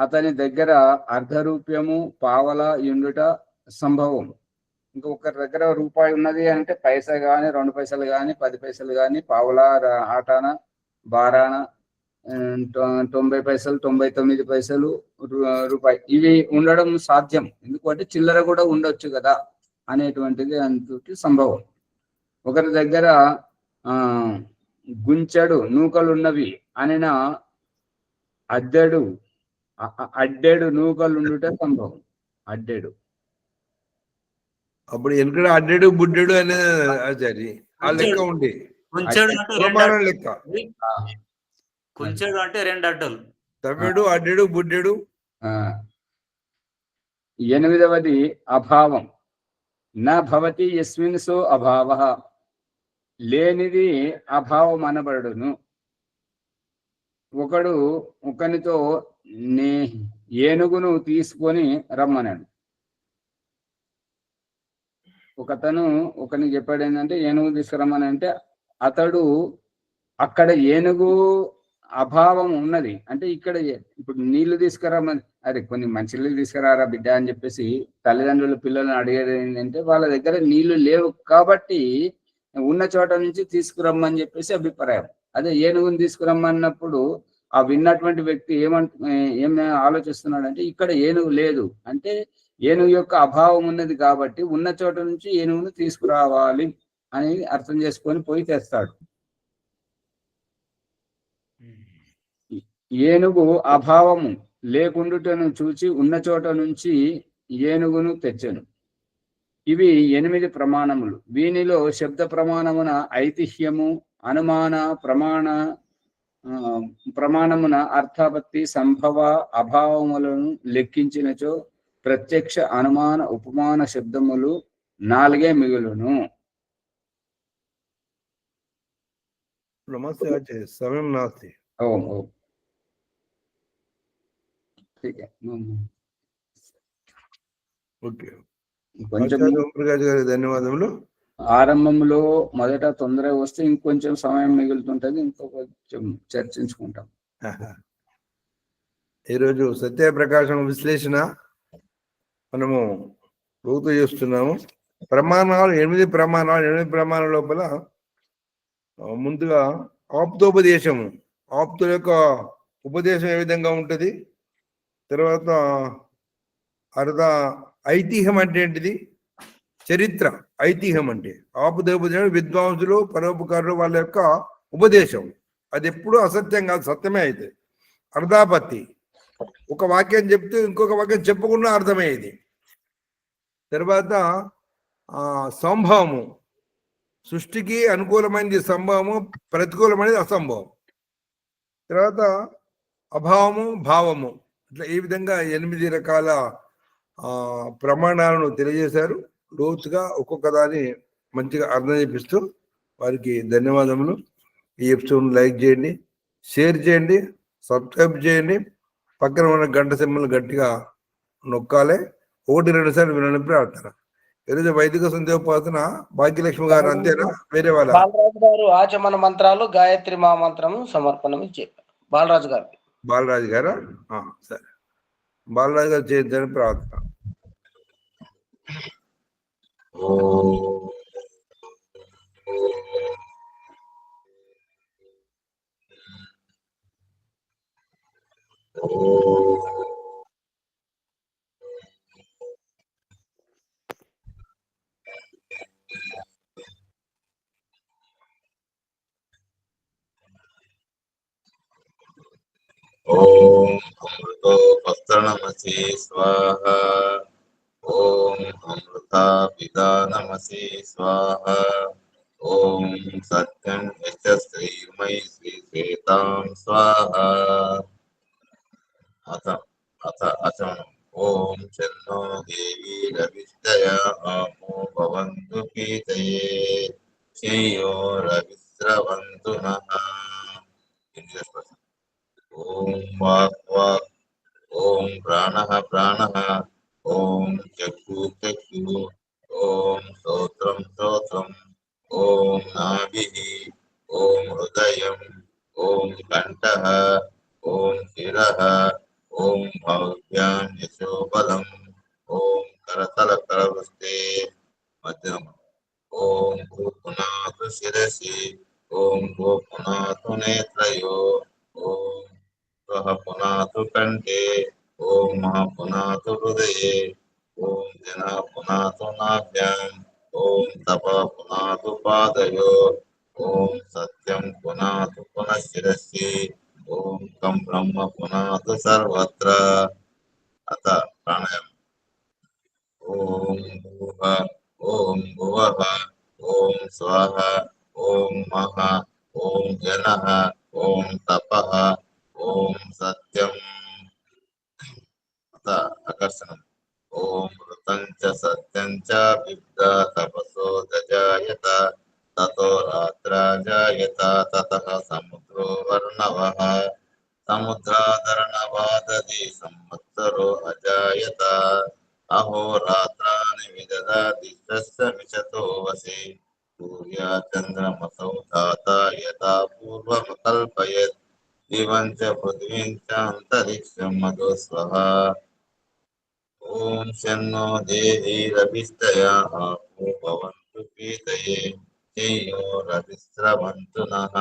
అతని దగ్గర అర్ధ రూప్యము పావలా ఉండుట సంభవం. ఇంకొకరి దగ్గర రూపాయి ఉన్నది అంటే పైసా కానీ 2 పైసలు కానీ 10 పైసలు కానీ పావలా ఆటాన బారాన 90 పైసలు 99 పైసలు రూపాయి ఇవి ఉండడం సాధ్యం. ఎందుకంటే చిల్లర కూడా ఉండొచ్చు కదా అనేటువంటిది అంతటి సంభవం. ఒకరి దగ్గర గుంచెడు నూకలున్నవి అనిన అడ్డెడు నూకలుండుట సంభవం. అడ్డెడు అప్పుడు వెనుకడ అడ్డెడు బుడ్డెడు అనే ఆచారి ఆ లెక్క ఉండే లెక్క. కుంచెడు అంటే 2 అడ్డలు, తమ్ముడు అడ్డెడు బుడ్డెడు. 8వది అభావం. నా భవతి యస్మిన్ సో అభావ, లేనిది అభావం అనబడును. ఒకనితో ఏనుగును తీసుకొని రమ్మన్నాడు. ఒకని చెప్పాడు ఏంటంటే ఏనుగు తీసుకురమ్మని. అంటే అతడు అక్కడ ఏనుగు అభావం ఉన్నది అంటే ఇక్కడ ఇప్పుడు నీళ్లు తీసుకురమ్మని, అరే కొన్ని మంచి నీళ్ళు తీసుకురారా బిడ్డ అని చెప్పేసి తల్లిదండ్రులు పిల్లలను అడిగేది ఏంటంటే వాళ్ళ దగ్గర నీళ్లు లేవు కాబట్టి ఉన్న చోట నుంచి తీసుకురమ్మని చెప్పేసి అభిప్రాయం. అదే ఏనుగుని తీసుకురమ్మన్నప్పుడు ఆ విన్నటువంటి వ్యక్తి ఏం ఆలోచిస్తున్నాడంటే ఇక్కడ ఏనుగు లేదు అంటే ఏనుగు యొక్క అభావం ఉన్నది కాబట్టి ఉన్న చోట నుంచి ఏనుగును తీసుకురావాలి అని అర్థం చేసుకొని పోయి తెస్తాడు. ఏనుగు అభావము లేకుండుటను చూచి ఉన్న చోట నుంచి ఏనుగును తెచ్చెను. ఇవి 8 ప్రమాణములు. వీనిలో శబ్ద ప్రమాణమున ఐతిహ్యము, అనుమాన ప్రమాణమున అర్థాపత్తి సంభవ అభావములను లెక్కించినచో ప్రత్యక్ష అనుమాన ఉపమాన శబ్దములు 4 మిగులును. సమయం నాస్తి. కొంచెం ధన్యవాదములు. ఆరంభంలో మొదట తొందరగా వస్తే ఇంకొంచెం సమయం మిగులుతుంటది, ఇంకొంచెం చర్చించుకుంటాం. ఈరోజు సత్యప్రకాశం విశ్లేషణ మనము పూర్తి చేస్తున్నాము. 8 ప్రమాణాల లోపల ముందుగా ఆప్తోపదేశము, ఆప్తుల యొక్క ఉపదేశం ఏ విధంగా ఉంటుంది, తర్వాత ఐతిహ్యం అంటే ఏంటిది, చరిత్ర. ఐతిహ్యం అంటే ఆపుదోపదేశం విద్వాంసులు పరోపకారులు వాళ్ళ యొక్క ఉపదేశం, అది ఎప్పుడు అసత్యం కాదు, సత్యమే అయితే. అర్ధాపత్తి, ఒక వాక్యం చెప్తూ ఇంకొక వాక్యం చెప్పకుండా అర్థమయ్యేది. తర్వాత సంభవము, సృష్టికి అనుకూలమైనది సంభవము, ప్రతికూలమైనది అసంభవం. తర్వాత అభావము, భావము, ఇట్లా ఈ విధంగా 8 రకాల ప్రమాణాలను తెలియజేశారు. లోతుగా ఒక్కొక్క దాన్ని మంచిగా అర్థం చేపిస్తూ వారికి ధన్యవాదములు. ఈ ఎపిసోడ్ లైక్ చేయండి, షేర్ చేయండి, సబ్స్క్రైబ్ చేయండి, పక్కన ఉన్న గంట సింబల్ గట్టిగా నొక్కాలి. 1-2 సార్లు వినని ప్రార్థన. ఈరోజు వైదిక సంధ్యోపాసన భాగ్యలక్ష్మి గారు అంతేనా, వేరే వాళ్ళ? బాలరాజు గారు ఆచమన మంత్రాలు గాయత్రి మహామంత్రం సమర్పణం చెప్పారు. బాలరాజు గారు. బాలరాజు గారా? సరే, బాలరాజు గారు చేద్దని ప్రార్థన. ఓం అమృతో భస్త్రనమసి స్వాహ. ఓం అమృతా పిదానమసి స్వాహ. ఓం సత్యం యశ శ్రీమై శ్రీ శ్వేతాం స్వాహ. అథ అచమనం. ఓం చన్నో దేవీ రవిష్టయ ఆమో భవంతు పీతయే శ్రేయో రవిస్రవంతు నః. ఓం వాక్ వాక్. ఓం ప్రాణః ప్రాణః. ఓం చక్షు చక్షు. ఓం శ్రోత్రం శ్రోత్రం. ఓం నాభిః. ఓం హృదయం. ఓం కంఠః. ఓం శిరః. ఓం భవ్యాం యశోబలం. ఓం కరతల కరవృష్టే మధ్యం. ఓం పునాతు శిరసి. ఓం పునాతు నేత్రయో. ఓం స్వః పునాతు కంఠే. ఓం మహ పునాతు హృదయే. ఓం జన పునాతు నాభ్యాం. ఓం తప పునాతు పాదయో. ఓం సత్యం పునాతు పునః శిరసి. ఓం కం బ్రహ్మ పునాతు సర్వత్ర. అత ప్రాణాయామం. ఓం భూః. ఓం భువః. ఓం స్వః. ఓం మహ. ఓం జనః. ఓం తపః. ఓం సత్యం. అత ఆకర్షణం. ఓం ఋతం చ సత్యం చ విద్ద తపసో దజాయత. తతో రాత్రాజాయత. తతః సముద్రో వర్ణవః. సముద్రాదర్ణవాదది సంవత్సరో అజాయత. అహోరాత్రాని విదదాతి మిషతో వసి. సూర్యాచంద్రమసౌ ధాత యథా పూర్వమకల్పయత్. దివం చ పృథివీం చ అంతరిక్షం మధు స్వః. ఓం శన్నో దేవీ రవిష్టయా ఆపో భవంతు పీతయే శ్రేయో రవిస్రవంతు నః.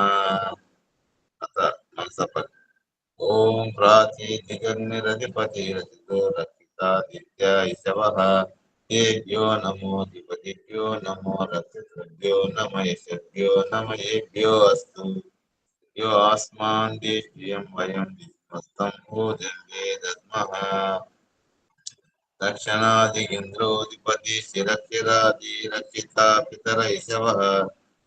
అత మనసపత్. ఓం ప్రాచీదిగన్నిరధిపతి రచితో రక్షితాదిత్య ఇషవః. తేభ్యో నమో ధిపతిభ్యో నమో రక్షితృభ్యో నమ యశభ్యో నమ ఏభ్యో అస్తు. యో ఆస్మాన్ దేశ్యం వయం విస్మస్తం భోజన్యే దద్మః. దక్షిణాది ఇంద్రోధిపతి శిరక్షిరాది రక్షితా పితర ఇషవః.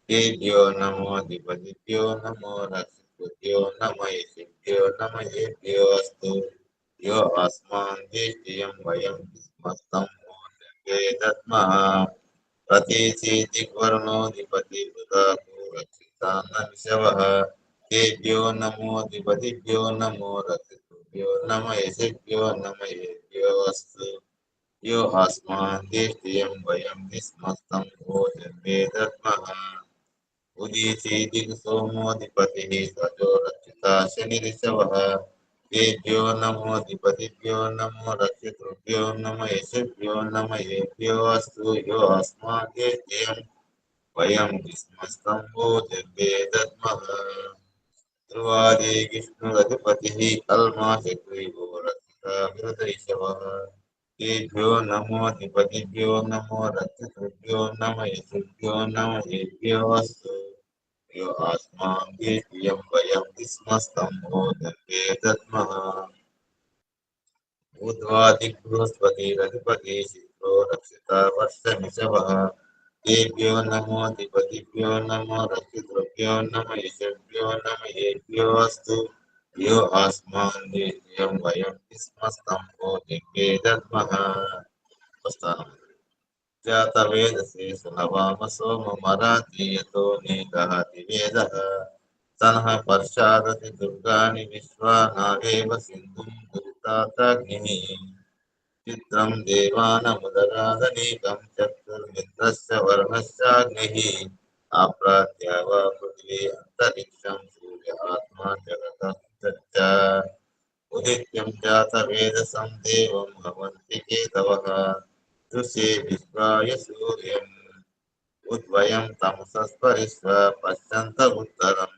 తేభ్యో నమో ధిపతిభ్యో నమో రక్షితృభ్యో నమ యశభ్యో నమ ఏభ్యో అస్తు. యో ఆస్మాన్ దేశ్యం వయం విస్మస్తం భోజన్యే దద్మః. ప్రతీచి దిగ్వర్ణోధిపతి బుధాకు రక్షితాన్న విషవః. తేభ్యో నమో ధిపతిభ్యో నమో రక్షితృభ్యో నమ యశభ్యో నమ ఏభ్యో అస్తు. యో ఆస్మాన్ దేశ్యం వయం విస్మస్తం భోజన్యే దద్మః. ఉదీచి దిగ్ సోమోధిపతి సజో రక్షితా శనిరిషవః. తేభ్యో నమో ధిపతిభ్యో నమో రక్షితృభ్యో నమ యశభ్యో నమ ఏభ్యో అస్తు. యో ఆస్మాన్ దేశ్యం వయం విస్మస్తం భోజన్యే దద్మః. ధ్రువాది విష్ణురధిపతి కల్మా శగ్రీవో రక్షితా విరదైషవః. తేభ్యో నమో ధిపతిభ్యో నమో రక్షితృభ్యో నమ యశభ్యో నమ ఏభ్యో అస్తు. యో ఆస్మాన్ దేశ్యం వయం విస్మస్తం భోజన్యే దద్మః. ఊర్ధ్వాది బృహస్పతిరధిపతి శుక్రో రక్షితా వర్షమిషవః. తేభ్యో నమో ధిపతిభ్యో నమో రక్షితృభ్యో నమ యశభ్యో నమ ఏభ్యో అస్తు. యో ఆస్మాన్ దేశ్యం వయం విస్మస్తం భోజన్యే దద్మః. జాతవేదసే సునవామ సోమమరాధీయతో నేదహతి వేదః. సనః పశ్చాదతి దుర్గాని విశ్వా నావేవ సింధుం దురితాగ్నిః. చిత్రం దేవానముదగాదనీకం చతుర్మిత్రస్య వర్ణస్యాగ్నిః ఆప్రాత్యవ పృథివీ అంతరిక్షం సూర్య ఆత్మా జగతః చ ఉదిత్యం జాత వేదసం దేవం భవంతి కేతవః ఋషే విశ్వాయ సూర్యం ఉద్వయం తమసస్పరిష్వ పశ్చంత ఉత్తరం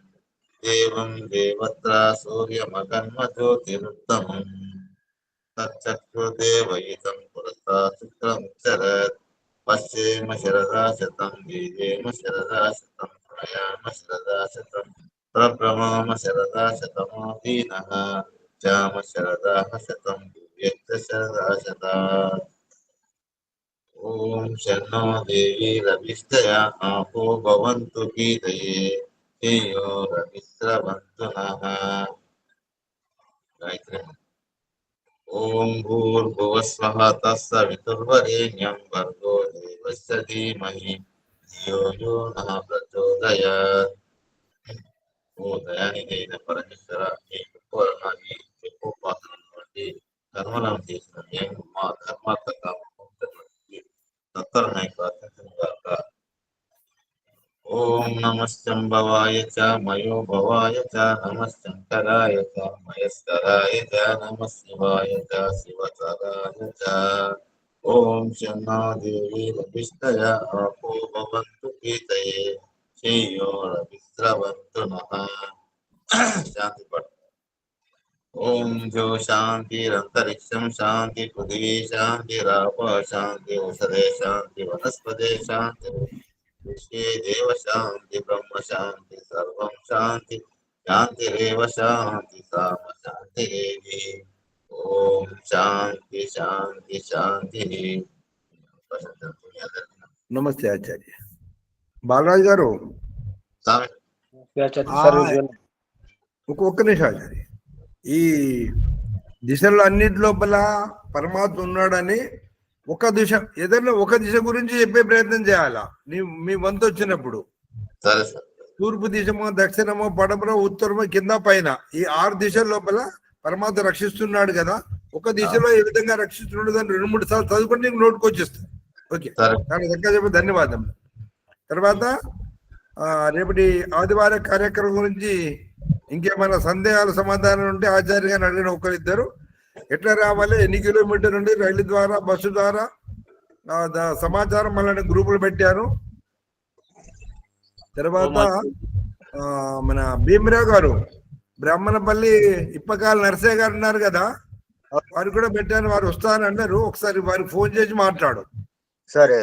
దేవం దేవత్ర సూర్యమకన్మ జ్యోతిరుత్తమం తచ్చక్షుర్దేవయితం పురస్తా శుక్రముచ్చరత్ పశ్యేమ శరదా శతం బీజేమ శరదా శతం ప్రయామ శరదా శతం ప్రభ్రమామ శరదా శతమో దీనః జామ శరదా శతం దివ్యచ్చ శరదా శతా ఓం శన్నో దేవీ రవిష్టయా ఆపో భవంతు గీతయే శ్రేయో రవిస్రవంతు నః. గాయత్రి. ఓం భూర్భువస్వః తత్సవితుర్వరేణ్యం భర్గో దేవస్య ధీమహి ధియో యో నః ప్రచోదయాత్. ఓ దయానిధైన పరమేశ్వర, మీ గొప్ప ఉపాసన నుండి కర్మలను చేసిన మేము మా ధర్మార్థ ఓం నమశ్శంభవాయ చ మయో భవాయ చ నమశ్శంకరాయ చ మయస్కరాయ చ నమః శివాయ చ శివతరాయ చ. ఓం శన్నా దేవీ రవిష్టయా ఆపో భవంతు గీతయే శ్రేయో రవిస్రవంతు నః. శాంతి పట్టు. ఓం జో శాంతిరంతరిక్షం శాంతి పృథివీ శాంతిరాప శాంతి ఔషధే శాంతి వనస్పతే శాంతి విశ్వే దేవ శాంతి బ్రహ్మ శాంతి సర్వం శాంతి శాంతిరేవ శాంతి సామ శాంతిరేవి. ఓం శాంతి శాంతి శాంతి. నమస్తే ఆచార్య. బాలరాజు గారు ఒక్క నిమిషం ఆచార్య. ఈ దిశలో అన్నిటి లోపల పరమాత్మ ఉన్నాడని ఒక దిశ, ఏదైనా ఒక దిశ గురించి చెప్పే ప్రయత్నం చేయాలా మీ వంతు వచ్చినప్పుడు. సరే సార్. తూర్పు దిశమో, దక్షిణమో, పడమరో, ఉత్తరమో, కింద, పైన ఈ 6 దిశల లోపల పరమాత్మ రక్షిస్తున్నాడు కదా. ఒక దిశలో ఏ విధంగా రక్షిస్తున్నాడు దాన్ని 2-3 సార్లు చదువుకుంటే నీకు నోటుకు వచ్చేస్తుంది. ఓకే, దానికి దగ్గర చెప్పి ధన్యవాదములు. తర్వాత రేపటి ఆదివార కార్యక్రమం గురించి ఇంకేమైనా సందేహాలు సమాధానాలు ఉంటే ఆచార్య గారిని అడిగిన ఒకరిద్దరు. ఎట్లా రావాలి, ఎన్ని కిలోమీటర్ నుండి రైలు ద్వారా, బస్సు ద్వారా సమాచారం మళ్ళీ గ్రూపులు పెట్టారు. తర్వాత మన భీమరావు గారు బ్రాహ్మణపల్లి ఇప్పకాల నరసయ్య గారు ఉన్నారు కదా, వారు కూడా పెట్టాను. వారు వస్తారని అన్నారు. ఒకసారి వారికి ఫోన్ చేసి మాట్లాడు. సరే.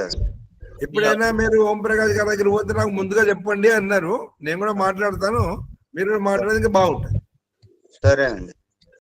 ఎప్పుడైనా మీరు ఓంప్రకాష్ గారి దగ్గర పోతే నాకు ముందుగా చెప్పండి అన్నారు. నేను కూడా మాట్లాడతాను, మీరు కూడా మాట్లాడేది బాగుంటుంది. సరే అండి.